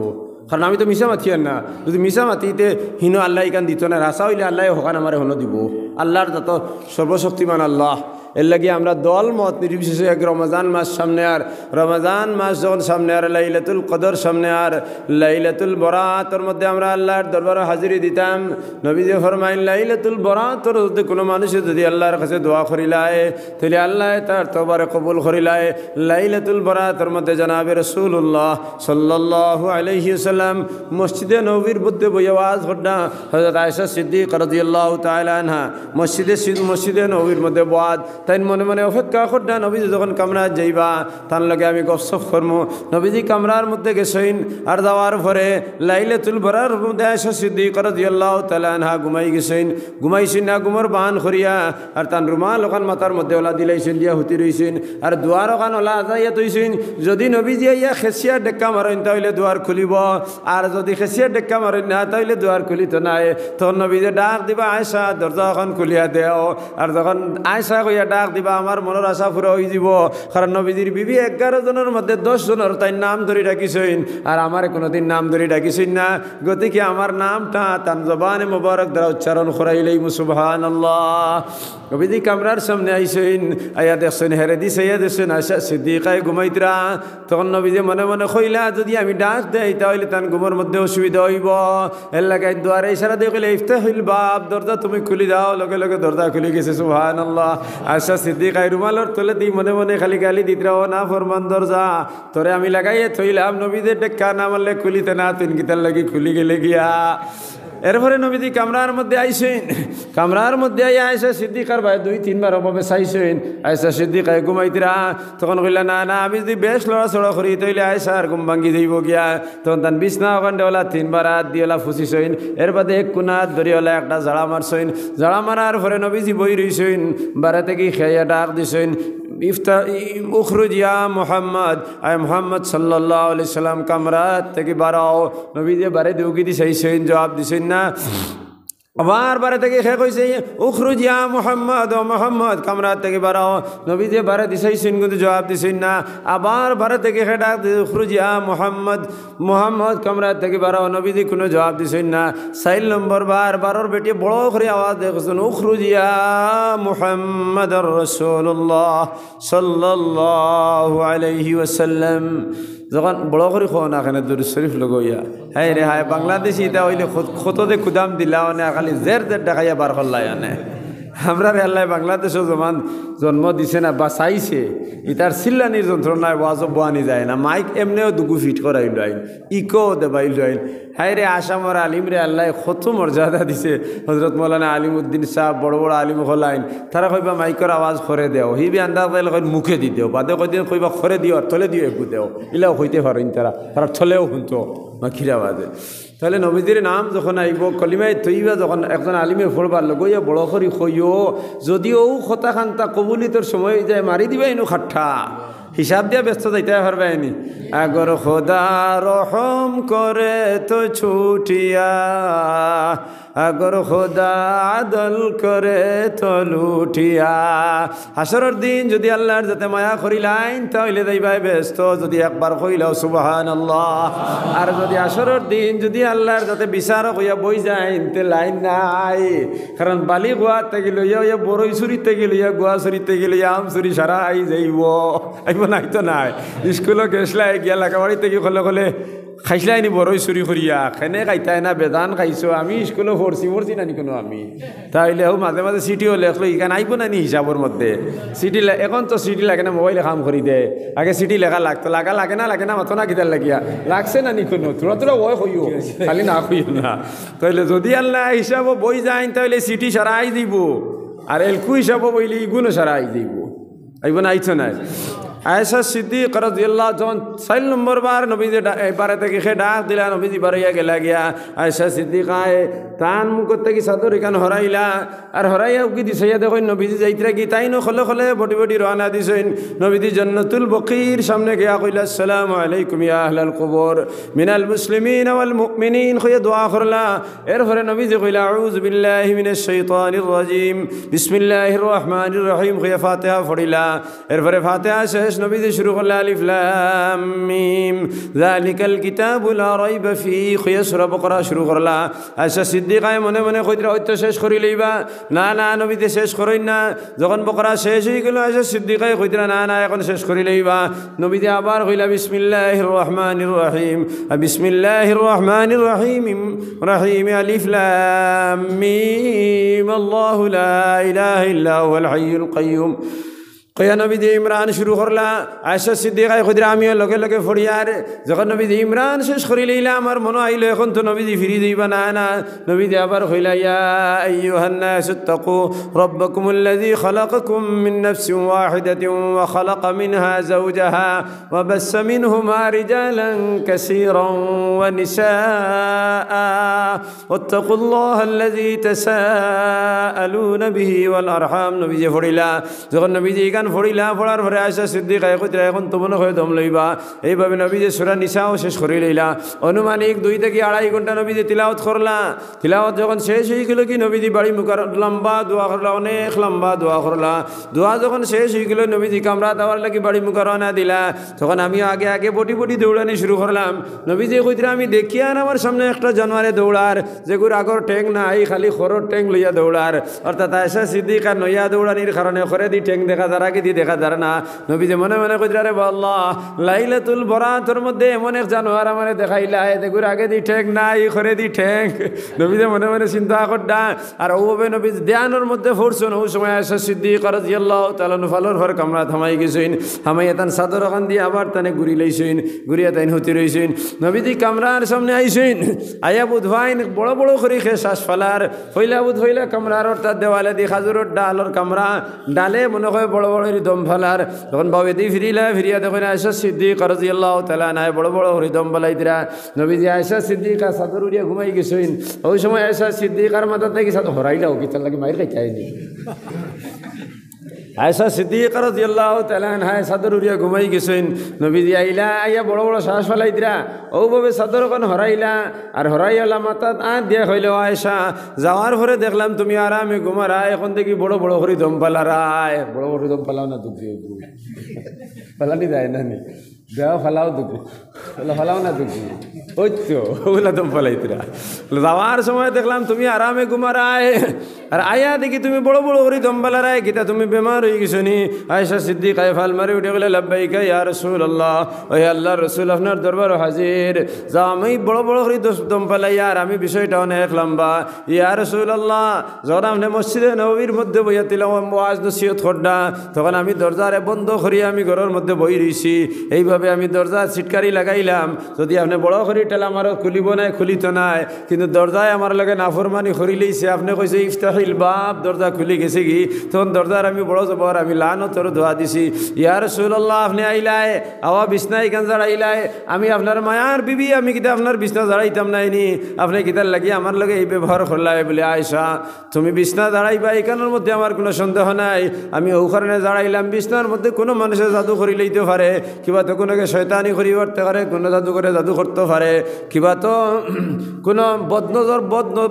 কারণ আমি তো মিশা মাতি আর না, যদি মিশা মাতিতে হিনো আল্লাহ ইকান দিত না, রাসা হইলে আল্লাহ হকান আমার হনো দিব। আল্লাহর যত সর্বশক্তিমান আল্লাহ। এর লাগে আমরা দল মত নির্বিশেষে এক রমজান মাস সামনে, আর রমজান মাস যখন সামনে, আর লাইলাতুল কদর সামনে, আর লাইলাতুল বরাতর মধ্যে আমরা আল্লাহর দরবারে হাজিরি দিতাম। নবীজি ফরমাইন লাইলাতুল বরাতর যদি কোনো মানুষে যদি আল্লাহর কাছে দোয়া করিলায় তাহলে আল্লাহ তার তওবারে কবুল করিলায়। লাইলাতুল বরাতর মধ্যে জনাবে রাসূলুল্লাহ সাল্লাল্লাহু আলাইহি ওয়াসাল্লাম মসজিদে নববীর মধ্যে বইয়া ওয়াজ করনা। হযরত আয়েশা সিদ্দিকা রাদিয়াল্লাহু তাআলা আনহা মসজিদে নববীর মধ্যে ওয়াজ তাই মনে মনে অপেক্ষা করনা নবীজি যখন কামরা যাইবা তার লগে আমি গপসপ করবো। নবীজি কামরার মধ্যে গেছেন আর যাওয়ার পরে লাইলাতুল বরার মধ্যে আয়েশা সিদ্দিকা রাদিয়াল্লাহু তাআলা আনহা ঘুমাই গেছেন। ঘুমাইছেন না ঘুমর বান করিয়া আর তান রুমাল ওখান মাথার মধ্যে ওলা দিলাইছেন দিয়া হুতি রইছেন আর দুয়ার ওখান ওলা যাইয়া তৈছেন। যদি নবীজি ইয়া খেসিয়া ডেক্কা মারেন তাহলে দুয়ার খুলিব, আর যদি খেসিয়া ডেক্কা মারেন না তাহলে দুয়ার খুলিত নাই। তখন নবীজি ডাক দিবা আয়েশা দরজা ওখান খুলিয়া দেও। আর যখন আয়েশা কইয়া ডাক দিবা আমার মনের আশা পুরো হয়ে যাব, কারণ নবীজির বিবি 11 জনের মধ্যে 10 জনের তাই নাম ধরে ডাকিছেন আর আমার কোনোদিন নাম ধরে ডাকিছেন না। গতিকে আমার নামটা তার জবানে মোবারক দ্বারা উচ্চারণ করাইলেই সুবহানাল্লাহ। নবীজি কামরার সামনে আইছেন, আয়া দেখছেন হেরে দিছে, ইয়া দেখছেন আয়েশা সিদ্দিকায় ঘুমাইতরা। তখন নবীজি মনে মনে কইলা যদি আমি ডাক দেই তাহলে তার ঘুমের মধ্যে অসুবিধা হইব, এর লাগাই দুয়ারে ইশারা দিয়ে কইলে ইফতাহিল বাব, দরজা তুমি খুলি দাও। লগে লগে দরজা খুলে গেছে সুবহানাল্লাহ। আয়েশা সিদ্দিকায় রুমালের তলে দি মনে মনে খালি গালি দিতরা, ও না ফরমান দরজা তোরে আমি লাগাইয়ে থইলাম, নবীদের ডেক্কা না মারলে খুলিতে না, তিন গীতার লাগি খুলি গেলে গিয়া। এরপরে নবীজি কামরার মধ্যে আইছেন। কামরার মধ্যে আইয়া আয়েশা সিদ্দিকার ভাই 2-3 বার অভাবে চাইছেন। আয়েশা সিদ্দিকায় ঘুমাইতরা। তখন কইলা না না আমি যদি বেশ লড়াচড়া করি তাইলে আয়েশার ঘুম ভাঙ্গি যাইব গিয়া। তখন তান বিছনা ওখান দেওয়ালা 3 বার হাত দিওলা ফুসিছেন। এর বাদে এক কোনাত ধরিওলা একটা জাড়া মারছেন। জাড়া মারার পরে নবীজি বই রইছেন, বাড়া থেকে খেয়া ডাক দিছেন, উখরুজ ইয়া মুহাম্মদ, আয় মুহাম্মদ সাল্লাল্লাহু আলাইহি সাল্লাম কামরাত থেকে বাড়াও। নবীজি বারে দেউকি দিছেন, জবাব দিছেন না। আবার বারে থেকে খে কইছে উখরুজ ইয়া মুহাম্মদ, ও মুহাম্মদ কামরাত থেকে বাড়াও। নবীজি বারে দিছেন কিন্তু জবাব দিছেন না। আবার বারে থেকে খে ডাক উখরুজ ইয়া মুহাম্মদ, মুহাম্মদ কামরাত থেকে বাড়াও। নবীজি কোনো জবাব দিছেন না। 4 নম্বর বার বারোর বেটি বড় করে আওয়াজ দেখছেন উখরুজ ইয়া মুহাম্মাদুর রাসূলুল্লাহ সাল্লাল্লাহু আলাইহি ওয়াসাল্লাম। যখন বড় করে খো না এখানে দুরূদ শরীফ লগইয়া হাই রে হাই বাংলাদেশি এটা হইলে খততে কুদাম দিলা মানে খালি জের জের দেখাইয়া বার করলাই আনে। আমরা আল্লাহ বাংলাদেশও যেমন জন্ম দিছে না বা চাইছে, ইতার চিল্লানির যন্ত্রণায় ওয়াজব বানি যায় না, মাইক এমনিও দুগু ফিট করাইল আইন, ইকো দেবাইল আইন। হাই রে আসামর আলিম রে আল্লাহ কত মর্যাদা দিছে। হজরত মৌলানা আলিমউদ্দিন সাহ বড় বড় আলিম হলাইন, তারা কইবা মাইকর আওয়াজ করে দেও, হিবি আন্দাজ পাইলে কই মুখে দি দেও, বাদে কই দিন কইবা করে দিও আর তলে দিও একটু দেও, ইলাও হইতে পারেন তারা থলেও শুনতো মাখিরা বাজে। তাহলে নবীজির নাম যখন আইব কলিমায় তৈবা যখন একজন আলিমে ফোড়বার লগইয়া বড় করি কইও, যদিও কথা খান্তা কবুলিতর সময় যায় মারি দিবা ইনু খাট্টা হিসাব দিয়া ব্যস্ত যাইতে পারবাইনি। আগর খোদা রহম করে তো ছুটিয়া, আগর খোদা আদল করে তো লুটিয়া। হাসরের দিন যদি আল্লাহর যাতে মায়া করিলাইন তাহলে যাইবাই ব্যস্ত, যদি একবার কইলাও সুবহানাল্লাহ। আর যদি হাসরের দিন যদি আল্লাহর যাতে বিচারক হইয়া বই যায় তে লাইন নাই, কারণ বালি গোয়া থেকে লইয়া বড়ই চুরি থেকে লইয়া গোয়া চুরি থেকে লইয়া আম চুরি সারা আই যাইব, আইব নাই তো নাই। স্কুলে গেছলাই গিয়া লাগাবাড়ি থেকে কলে খাইছিলাই নি বড়ই চুরি করিয়া, খেনে খাইতাই না বেদান খাইছো, আমি স্কুলে পড়ছি নানি কোনো আমি। তাইলে মাঝে মাঝে সিটিও লেখলো, ইখানে আইব না নি হিসাবের মধ্যে সিটি। এখন তো সিটি লাগে না, মোবাইলে কাম করি দে, আগে সিটি লেখা লাগতো, লাগে না মাথো না কিতার লাগিয়া লাগছে না নি কোনো, তোরা ওই কইও খালি না কইও না। তাইলে যদি আল্লাহ হিসাব বই যায় তাহলে সিটি সারা আই দিব, আর এলকু হিসাব বইলে ইগুলো সারা আই দিব, আইব না আইছো নাই। আয়েশা সিদ্দিকা রাদিয়াল্লাহু যখন 4 নম্বর বার নবীজি বারে থেকে খে ডাক দিলা, নবীজি বারইয়া গেলা গিয়া আয়েশা সিদ্দিকায় তান মুখত থেকে চাদর এখান হরাইলা, আর হরাইয়া উকি দিছে দেখো নবীজি যাইতরা কি তাই ন খলে খলে বটি বটি রওনা দিছেন। নবীজি জান্নাতুল বকির সামনে গিয়া কইলা আসসালামু আলাইকুম ইয়া আহলাল কুবুর মিনাল মুসলিমিন ওয়াল মুমিনিন, কইয়া দোয়া করলা। এরপরে নবীজি কইলা আউযু বিল্লাহি মিনাশ শাইতানির রাজিম বিসমিল্লাহির রহমানির রহিম, কইয়া ফাতিহা পড়িলা। এরপরে ফাতিহা শেষ নবীজি শুরু করলা আলিফ লাম মিম যালিকাল কিতাবু লা রাইবা ফীহি, কইয়া সূরা বাকারা শুরু করলা। আয়েশা সিদ্দিকায় মনে মনে কইরা হয়তো শেষ করি লইবা, না না নবীজি শেষ করেন না। যখন বাকারা শেষ হয়ে গেল আয়েশা সিদ্দিকায় কইরা না না এখন শেষ করি লইবা। নবীজি আবার কইলা বিসমিল্লাহির রহমানির রহিম, বিসমিল্লাহির রহমানির রহিম রহিম আলিফ লাম মিম আল্লাহু লা ইলাহা ইল্লা হুয়াল হাইয়ুল কাইয়্যুম কয়া নবীজি ইমরান শুরু করলা আয়েশা সিদ্দিকা কইরা আমিও লগে লগে ফড়িয়ার যখন নবীজি ইমরান শেষ করি লইলা আমার মনে আইলো এখন তো নবীজি ফিরি দিবা না না নবীজি আবার কইলা ইয়া আইয়ুহান নাস তাকু রাব্বাকুমুল্লাযী খালাকাকুম মিন নাফসিন ওয়াহিদাতিন ওয়া খালাকা মিনহা যাওজাহা ওয়া বাসসা মিনহুমা রিজালান কাসীরান ওয়া নিসাআ ওয়াত্তাকুল্লাহাল্লাযী তাসাআলুনা বিহি ওয়াল আরহাম নবীজি ফড়িলা যখন নবীজি ফড়িলা ফড়ার পরে আয়েশা সিদ্দিকা কইরা এখন তো মনে হয় দম লইবা এইভাবে নবীজি সূরা নিসাও শেষ করে লইলা অনুমানিক 2 থেকে 2.5 ঘন্টা নবীজি তিলাওয়াত করলা তিলাওয়াত যখন শেষ হয়ে গেল কি নবীজি বাড়ি মুখার লম্বা দোয়া করলা অনেক লম্বা দোয়া করলা দোয়া যখন শেষ হয়ে গেল নবীজি কামরা দেওয়ার লাগি বাড়ি মুখার রওনা দিলা তখন আমি আগে আগে বটি বটি দৌড়ানি শুরু করলাম নবীজি কইরা আমি দেখি আর আমার সামনে একটা জানোয়ারে দৌড়ার যেগুর আগর ট্যাং নাই খালি খরর ট্যাং লইয়া দৌড়ার অর্থাৎ আয়েশা সিদ্দিকা নইয়া দৌড়ানির কারণে খরে দি ট্যাং দেখা যারা কি দি দেখা যার না নবীজি মনে মনে কইরা রে আল্লাহ লাইলাতুল বরাতের মধ্যে এমন এক জানোয়ার আমারে দেখাইলা দেখুর আগে দি ঠ্যাং নাই খরে দি ঠ্যাং নবীজি মনে মনে চিন্তা করডা আর ওভাবে নবীজি ধ্যানের মধ্যে পড়ছেন ওই সময় আয়েশা সিদ্দিকা রাদিয়াল্লাহু তাআলা ফালোর ঘর কামরা থামাই গেছেন হামাই এতান সাদর ওখান দিয়ে আবার তানে ঘুরি লইছেন ঘুরিয়া তাইন হতে রইছেন নবীজি কামরার সামনে আইছেন আয়া বুধবাইন বড় বড় করে খে শ্বাস ফালার হইলা বুধ হইলা কামরার অর্থাৎ দেওয়ালে দি খাজুরের ডালর কামরা ডালে মনে হয় বড় বড় দম ফালার তখন বাবু দি ফিরিলা ফিরিয়া দেখেন আয়েশা সিদ্দিকা রাদিয়াল্লাহু তাআলা নাই বড় বড় হরিদম বলাই দিরা নবীজি আয়েশা সিদ্দিকা সাদর উড়িয়া ঘুমাই গেছেন ওই সময় আয়েশা সিদ্দিকার মাথা থেকে সাদ হরাইলাও কি তার লাগে মাইর খাইতে আইনি আয়েশা সিদ্দিকা রাদিয়াল্লাহু তাআলা আনহা সাদর উড়িয়া ঘুমাই গেছেন নবীজি আইলা আইয়া বড় বড় শ্বাস ফেলাই দিরা ওভাবে সাদর কোন হরাইলা আর হরাইলা মাথা দিয়া হইল আয়েশা যাওয়ার পরে দেখলাম তুমি আরামে ঘুমারা এখন দেখি বড় বড় করে দম পালারায় বড় বড় দম পালাও না দুঃখ পালানি যায় না নি দেওয়া ফালাও দুঃখ ফালাও না দুঃখ ওই তো ওগুলা দম পালাইতিরা যাওয়ার সময় দেখলাম তুমি আরামে ঘুমারায় আর আয়া দেখি তুমি বড় বড় করে দম পালারায় গীতা তুমি বেমার হয়ে গেছো নি আয়েশা সিদ্দিকা ফাল মারি উঠে গেলে লাব্বাইকা ইয়া রাসূলুল্লাহ ওই আল্লাহর রাসূল আপনার দরবার হাজির যা আমি বড় বড় করে দম পালাই আর আমি বিষয়টা অনেক লম্বা ইয়া রাসূলুল্লাহ যখন আপনি মসজিদে নববীর মধ্যে বইয়া তিলাওয়াত ওয়াজ নসিহত করডা তখন আমি দরজারে বন্ধ করিয়া আমি ঘরের মধ্যে বই রইছি এইভাবে আমি দরজা সিটকারি লাগাইলাম যদি আপনি বড় করি টেলা আমারও খুলিব নাই খুলিত নাই কিন্তু দরজায় আমার লগে নাফরমানি করি লইছে আপনি কইছে ইফতাহিল বাব দরজা খুলি গেছে কি তখন দরজার আমি বড় জবর আমি লানতর দোয়া দিছি ইয়া রাসূলুল্লাহ আপনি আইলাই আওয়া বিছনায় কেন জড়াইলাই আমি আপনার মায়ার বিবি আমি কিতা আপনার বিছনা জড়াইতাম নাইনি আপনি কিতার লাগি আমার লগে এই ব্যবহার করলাই বলে আয়েশা তুমি বিছনা জড়াইবা এখানের মধ্যে আমার কোনো সন্দেহ নাই আমি ওখানে জড়াইলাম বিছনার মধ্যে কোনো মানুষের জাদু করি লইতে পারে কিবা তো কোনো শয়তানি করি করতে পারে কোনো জাদু করে জাদু করতে পারে কিবা তো কোনো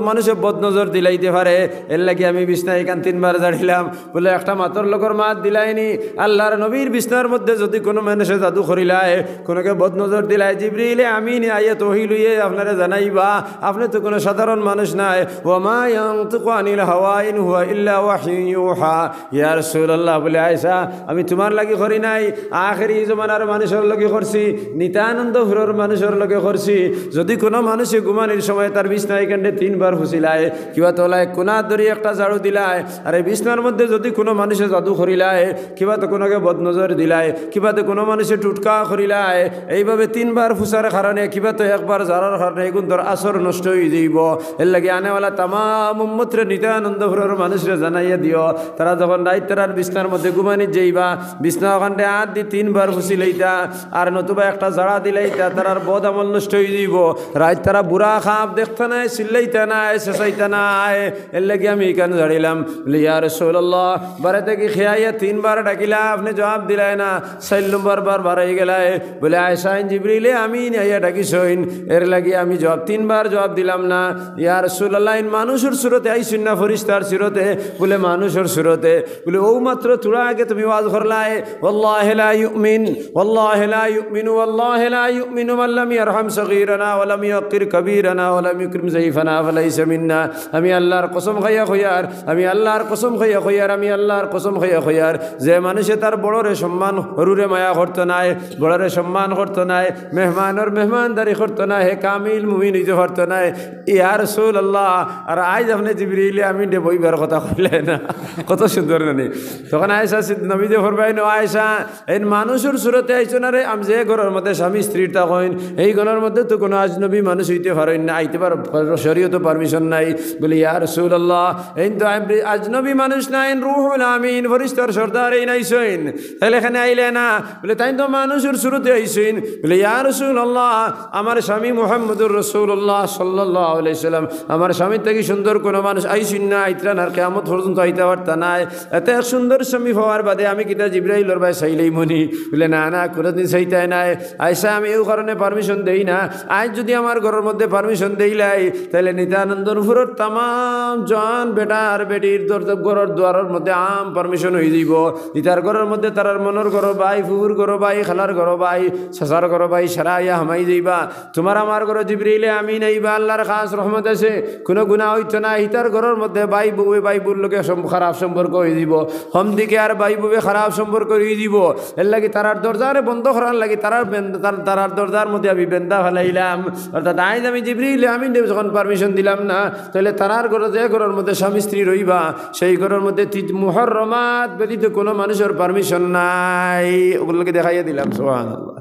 মানুষের বদনজর দিলাইতে পারে এর লাগে আমি বিছনা এখান 3 বার জাড়িলাম বলে একটা মাতর লোকের মাত দিলাইনি আল্লাহর নবীর বিছনার মধ্যে যদি কোনো মানুষের জাদু করিলায় কোনোকে বদনজর দিলাই জিবরিলে আমিন আইয়া তহি লইয়ে আপনারা জানাইবা আপনি তো কোনো সাধারণ মানুষ নাই ওমা ইয়ানতিকু আনিল হাওয়া ইন হুয়া ইল্লা ওয়াহয়ুন ইউহা ইয়া রাসূলুল্লাহ বলে আয়েশা আমি তোমার লাগি করি নাই আখেরি জমানার মানুষের লগে করছি নিতানন্দ ভুরর মানুষের লগে করছি যদি কোনো মানুষে ঘুমানির সময় তার বিছনায় কেন্দ্রে 3 বার ফুসিলায় কিবা তোলায় কোনার ধরি একটা ঝাড়ু দিলায় আর এই বিছনার মধ্যে যদি কোনো মানুষে জাদু করিলায় কিবা তো কোনোকে বদনজর দিলায় কিবা তো কোনো মানুষে টুটকা করিলায় এইভাবে 3 বার ফুসার কারণে কিবা তো একবার জারার কারণে এগুন তোর আসর নষ্ট হয়ে যাইব এর লাগে আনেওয়ালা তামাম উম্মতরে নিতানন্দ ভুরর মানুষরে জানাইয়া দিও তারা যখন রাত তারার বিছনার মধ্যে ঘুমানি যাইবা বিছনা ওখানে হাত দি 3 বার ফুসি লইতা আর নতুবা একটা জাড়া দিলাইতা তারার বদ আমল নষ্ট হয়ে যাইব রাত তারা বুড়া খাপ দেখতে নাই চিল্লাইতা নাই চেঁচাইতা নাই এর লাগে আমি এখানে জাড়িলাম ইয়া রাসূলুল্লাহ বাড়িতে কি খেয়াইয়া 3 বার ডাকিলা আপনি জবাব দিলাই না 4 নম্বর বার বাড়াই গেলাই বলে আয়েশা জিবরিলে আমিন আইয়া ডাকিছইন এর লাগে আমি জবাব 3 বার জবাব দিলাম না ইয়া রাসূলুল্লাহ মানুষের সুরতে আইছুন না ফেরেশতার সুরতে বলে মানুষের সুরতে বলে ও মাত্র তোরা আগে তুমি ওয়াজ করলাই ওয়াল্লাহি লা ইউমিন والله لا يؤمن والله لا يؤمن من لم يرحم صغيرنا ولم يوقر كبيرنا ولم يكرم ضعيفنا فليس منا আমি আল্লাহর কসম খাইয়া কইয়ার আমি আল্লাহর কসম খাইয়া কইয়ার আমি আল্লাহর কসম খাইয়া কইয়ার যে মানুষে তার বড়রে সম্মান হরুরে মায়া করতো নাই বড়রে সম্মান করতো নাই মেহমানের মেহমানদারি করতো না হে কামিল মুমিন হইতে পারতো না ইয়া রাসূলুল্লাহ আর আজ আপনি জিবরিলে আমি দে বইবার কথা কইলে না কত সুন্দর নানি তখন আয়েশা নবী যে ফরমাইন আয়েশা এই মানুষের সুরতে আইছো না রে আমি যে ঘরের মধ্যে স্বামী স্ত্রীর তা কইন এই ঘরের মধ্যে তো কোনো আজনবী মানুষ হইতে পারেন না আইতে পার শরীয়ত পারমিশন নাই বলি ইয়া রাসূলুল্লাহ এই তো আজনবী মানুষ নাই রূহুল আমিন ফেরেশতার সরদার এই নাইছেন তাহলে এখানে আইলে না বলে তাই তো মানুষের সুরতে আইছেন বলে ইয়া রাসূলুল্লাহ আমার স্বামী মুহাম্মদুর রাসূলুল্লাহ সাল্লাল্লাহু আলাইহি সাল্লাম আমার স্বামী থেকে সুন্দর কোনো মানুষ আইছেন না আইতরা আর কিয়ামত পর্যন্ত আইতে পারতা না এত সুন্দর স্বামী হওয়ার বাদে আমি কিতা জিবরাইলের ভাই চাইলেই মনি বলে না না কোনোদিন চাইতাই নাই আয়সা আমি এই কারণে পারমিশন দেই না আজ যদি আমার ঘরের মধ্যে পারমিশন দেইলাই তাহলে নিত্যানন্দর ফুরর তামাম জন বেটা আর বেটির ঘরের দুয়ারের মধ্যে আম পারমিশন হয়ে যাব ইতার ঘরের মধ্যে তার মনের ঘর ভাই ফুর ঘর ভাই খালার ঘর ভাই সাসার ঘর ভাই সারা ইয়া হামাই যাইবা তোমার আমার ঘর জিবরাইলে আমি নাইবা আল্লাহর খাস রহমত আছে কোনো গুনাহ হইতো না ইতার ঘরের মধ্যে ভাই বউয়ে ভাই বুর লোকে খারাপ সম্পর্ক হয়ে যাব হম দিকে আর ভাই বউয়ে খারাপ সম্পর্ক হয়ে যাব এর লাগি তারার দরজারে বন্ধ করার লাগি তারার দরজার মধ্যে আমি বেন্দা ফেলাইলাম অর্থাৎ আইজ আমি জিবরিল আমি যখন পারমিশন দিলাম না তাহলে তারার ঘরে যে ঘরের মধ্যে স্বামী স্ত্রী রইবা সেই ঘরের মধ্যে মুহররমাত ব্যতীত কোনো মানুষের পারমিশন নাই ওগুলোকে দেখাইয়া দিলাম সুবহানাল্লাহ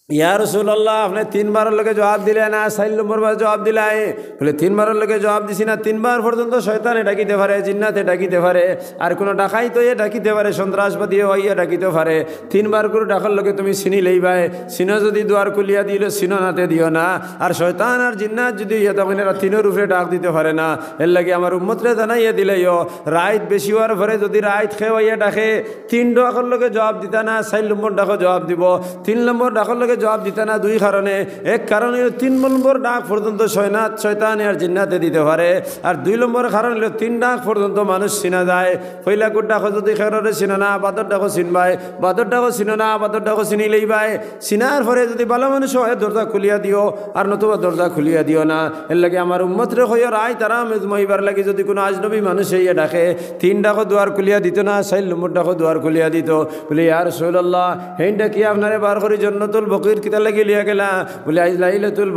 ইয়া রাসূলুল্লাহ আপনি তিনবারের লোকে জবাব দিলে না 4 নম্বর বার জবাব দিলাই বলে তিনবারের লোকে জবাব দিছি না তিনবার পর্যন্ত শয়তানে ডাকিতে পারে জিন্নাতে ডাকিতে পারে আর কোনো ডাকাই তো এ ডাকিতে পারে সন্ত্রাসবাদী হইয়া ডাকিতে পারে তিনবার করে ডাকার লোকে তুমি চিনি লইবাই চিনো যদি দুয়ার খুলিয়া দিলে চিনো নাতে দিও না আর শয়তান আর জিন্নাত যদি ইয়া তখন এরা তিনের উপরে ডাক দিতে পারে না এর লাগে আমার উম্মতরে জানাইয়া দিলেও রাত বেশি হওয়ার পরে যদি রাত খেয়ে ডাকে 3 ডাকার লোকে জবাব দিতা না 4 নম্বর ডাকো জবাব দিব 3 নম্বর ডাকার লোকে জবাব দিতে না 2 কারণে এক কারণ হলো 3 নম্বর ডাক পর্যন্ত শয়তান আর জিন্নাতে দিতে পারে আর 2 নম্বর কারণ হলো 3 ডাক পর্যন্ত মানুষ চিনা যায় পয়লা কোট ডাক যদি খেররে চিনো না বাদর ডাকো চিনবাই বাদর ডাকো চিনো না বাদর ডাকো চিনি লইবাই চিনার পরে যদি ভালো মানুষ হয় দরজা খুলিয়া দিও আর নতুবা দরজা খুলিয়া দিও না এর লাগে আমার উম্মতরে কইয়া রায় তারা মহিবার লাগে যদি কোনো আজনবী মানুষ হইয়া ডাকে 3 ডাকো দুয়ার খুলিয়া দিত না 4 নম্বর ডাকো দুয়ার খুলিয়া দিত বলে ইয়া রাসূলুল্লাহ হেইটা কি আপনারে বার করে জান্নাতুল বকির কিতা লাগি লিয়া গেলা বলে আজ লাইলাতুল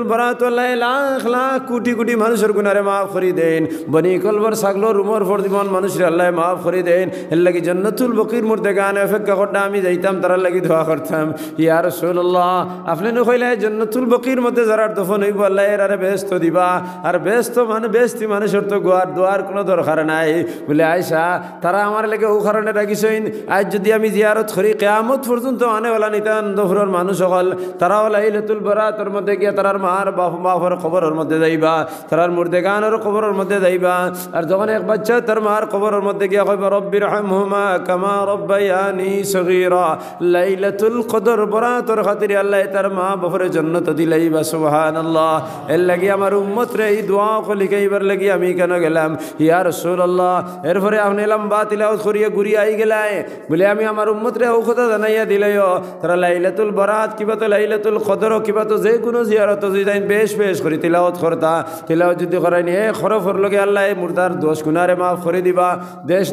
বরাত আল্লাহ লাখ লাখ কোটি কোটি মানুষের গুনারে মাফ করে দেন বনি কলবর সাগলোর উমর ফরদিমান মানুষের আল্লাহ মাফ করে দেন এর লাগি জান্নাতুল বকির মধ্যে গান অপেক্ষা করতে আমি যাইতাম তার লাগি দোয়া করতাম ইয়া রাসূলুল্লাহ আপনি নকইলে জান্নাতুল বকির মধ্যে যারা দফন হইব আল্লাহ এর আরে ব্যস্ত দিবা আর ব্যস্ত মানে ব্যস্তি মানুষের তো দোয়ার কোনো দরকার নাই বলে আয়েশা তারা আমার লাগে ও কারণে ডাকিছেন আজ যদি আমি জিয়ারত করি কিয়ামত পর্যন্ত আনেওয়ালা নিতান্ত ফুরর মানুষ হল তারাও লাইলাতুল বরাতের মধ্যে গিয়া তারার মার বাপর কবরের মধ্যে যাইবা তারার মুর্দেগানের কবরের মধ্যে যাইবা আর যখন এক বাচ্চা তার মার কবরের মধ্যে গিয়া কইবা রব্বির হামহুমা কামা রব্বায়ানি সগীরা লাইলাতুল কদর বরাতের খাতিরে আল্লাহ তার মা বাপরে জান্নাত দিলাইবা সুবহানাল্লাহ এর লাগি আমার উম্মত রে এই দোয়া লিখাইবার লাগি আমি কেন গেলাম ইয়া রাসূলুল্লাহ এরপরে আপনি লম্বা তিলাওয়াত করিয়া ঘুরিয়া আই গেলাই বলে আমি আমার উম্মত রে ও কথা জানাইয়া দিলাইও তারা লাইলাতুল বরাত কিবা তো লাইলাতুল কদর কিবা তো যে কোনো জিয়ারত যদি বেশ করে তিলাওয়াত করতা তিলাওয়াত যদি করাই নিয়ে খরফর লগে আল্লাহ মুর্দার 10 গুনারে মাফ করে দিবা দেশ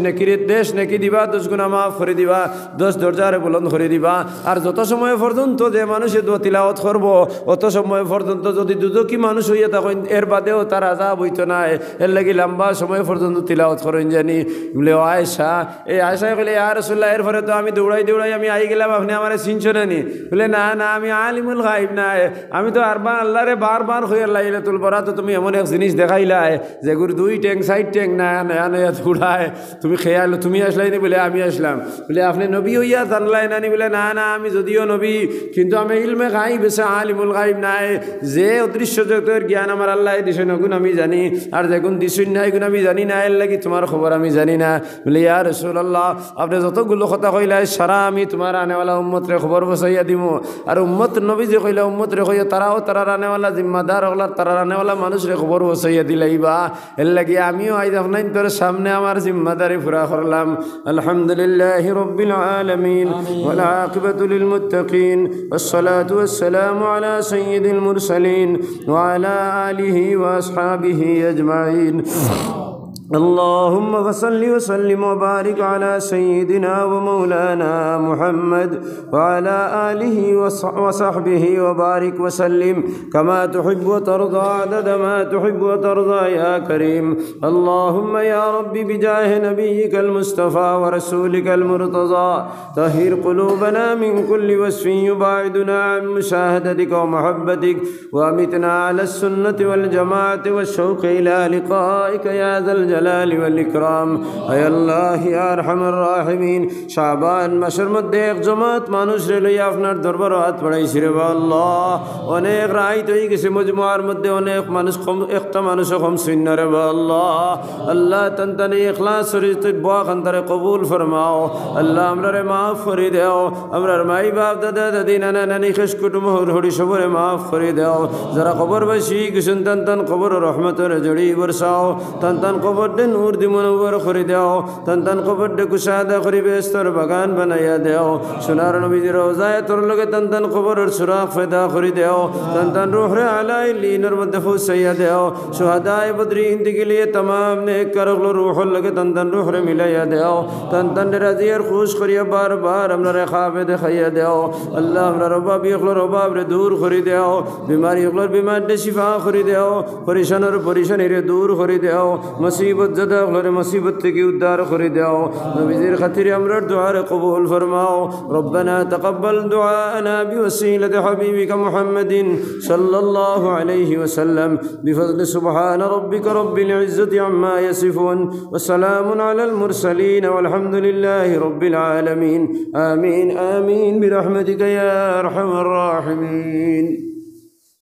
নেকি দিবা 10 গুনাহ মাফ করে দিবা 10 দরজারে বুলন্দ করে দিবা আর যত সময় পর্যন্ত যে মানুষে দোয়া তিলাওয়াত করব অত সময় পর্যন্ত যদি দুদকি মানুষ হইয়া তখন এর বাদেও তার আযাব হইতো না এর লাগি লম্বা সময় পর্যন্ত তিলাওয়াত করেন জানি বলে আয়েশা বলে ইয়া রাসূলুল্লাহ এরপরে তো আমি দৌড়াই আমি আই গেলাম আপনি আমারে চিনছেন নি বলে না আমি আলিমুল গায়ব না আমি তো আল্লাহরে বারবার হইয়া লাইলাতুল বরাত তুমি এমন এক জিনিস দেখাইলাই যে গুর 2 ট্যাঙ্ক 4 ট্যাঙ্ক না দৌড়ায় তুমি খেয়াল তুমি আসলাই নি বলে আমি আসলাম বলে আপনি নবী হইয়া জানলাই না নি বলে না আমি যদিও নবী কিন্তু আমি ইলমে গায়ব আছে আলিমুল গায়ব নাই যে অদৃশ্য জগতের জ্ঞান আমার আল্লাহ দিছে নগুন আমি জানি আর যেগুন দিছুন নাই গুণ আমি জানি না এর লাগি তোমার খবর আমি জানি না বলে ইয়া রাসূলুল্লাহ আপনি যতগুলো কথা কইলাই সারা আমি তোমার আনেওয়ালা উম্মতরে খবর বসাইয়া দিমু আর উম্মত নবী যে কইলা উম্মত রে কইয়া তারা রানেওয়ালা জিম্মাদার হলা তারা রানেওয়ালা মানুষ রে খবর বসাইয়া দিলাইবা এর লাগি আমিও আইজ আপনার তোর সামনে আমার জিম্মাদারি পুরা করলাম আলহামদুলিল্লাহি রাব্বিল আলামিন ওয়াল আকিবাতু লিল মুত্তাকিন والصلاة والسلام على سيد المرسلين وعلى آله وأصحابه أجمعين اللهم صل وسلم وبارك على سيدنا ومولانا محمد وعلى آله وصحبه وبارك وسلم كما تحب وترضى عدد ما تحب وترضى يا كريم اللهم يا رب بجاه نبيك المصطفى ورسولك المرتضى طهر قلوبنا من كل وصف يباعدنا عن مشاهدتك ومحبتك وأمتنا على السنة والجماعة والشوق إلى لقائك يا ذا الجلال والإكرام أي الله يا أرحم الراحمين শাবান মাসের মধ্যে এক জমাত মানুষ রে লইয়া আপনার দরবার হাত বাড়াইছি রে আল্লাহ অনেক রাইত হয়ে গেছে মজমুয়ার মধ্যে অনেক মানুষ কম একটা মানুষও কম শূন্য রে আল্লাহ আল্লাহ তন্তানি ইখলাস শরীয়ত বুয়া খানতারে কবুল ফরমাও আল্লাহ আমরারে মাফ করে দাও আমরার মাই বাপ দাদা দাদি নানা নানি খেস কুটুম হরি সবরে মাফ করে দাও যারা কবরবাসী গেছেন তন কবর রহমতের জড়ি বরসাও তন কবর নূর দি মুনওয়ার করে দাও তন কবর দে কুশাদা করি বেস্তর বাগান বানাইয়া দাও সোনার নবীর রওজায় তোর লগে তন কবরের সুরাখ ফয়দা করে দাও তন রূহ রে আলাই লিনর মধ্যে ফুসাইয়া দাও শুহাদায়ে বদরিন দিকে লিয়ে तमाम नेक करगलो रूह लगे तन रूह रे मिलाइया दाओ तन राजियर खुश करिया बार बार हमरा खाबे देखाइया दाओ अल्लाह हमरा रबाब यखलो रबाब रे दूर करि दाओ बीमारी यखलो बीमार दे शिफा करि दाओ परेशान और परेशानी रे दूर करि दाओ मुसीबत जदा रे मुसीबत থেকে উদ্ধার করে দাও নবীর খাতিরে আমরার দুআ রে কবুল ফরমাও রব্বানা তাকাব্বাল দুআনা বিওসিলাতি হাবিবিকা মুহাম্মাদিন সাল্লাল্লাহু আলাইহি ওয়াসাল্লাম বিফজলি সুবহান রাব্বিকা রাব্বিল ইজ্জাতি আম্মা ইয়াসিফুন ওয়া সালামুন আলাল মুরসালিন ওয়ালহামদুলিল্লাহি রাব্বিল আলামিন আমিন আমিন বিরহমাতিকা ইয়া আরহামার রাহিমিন।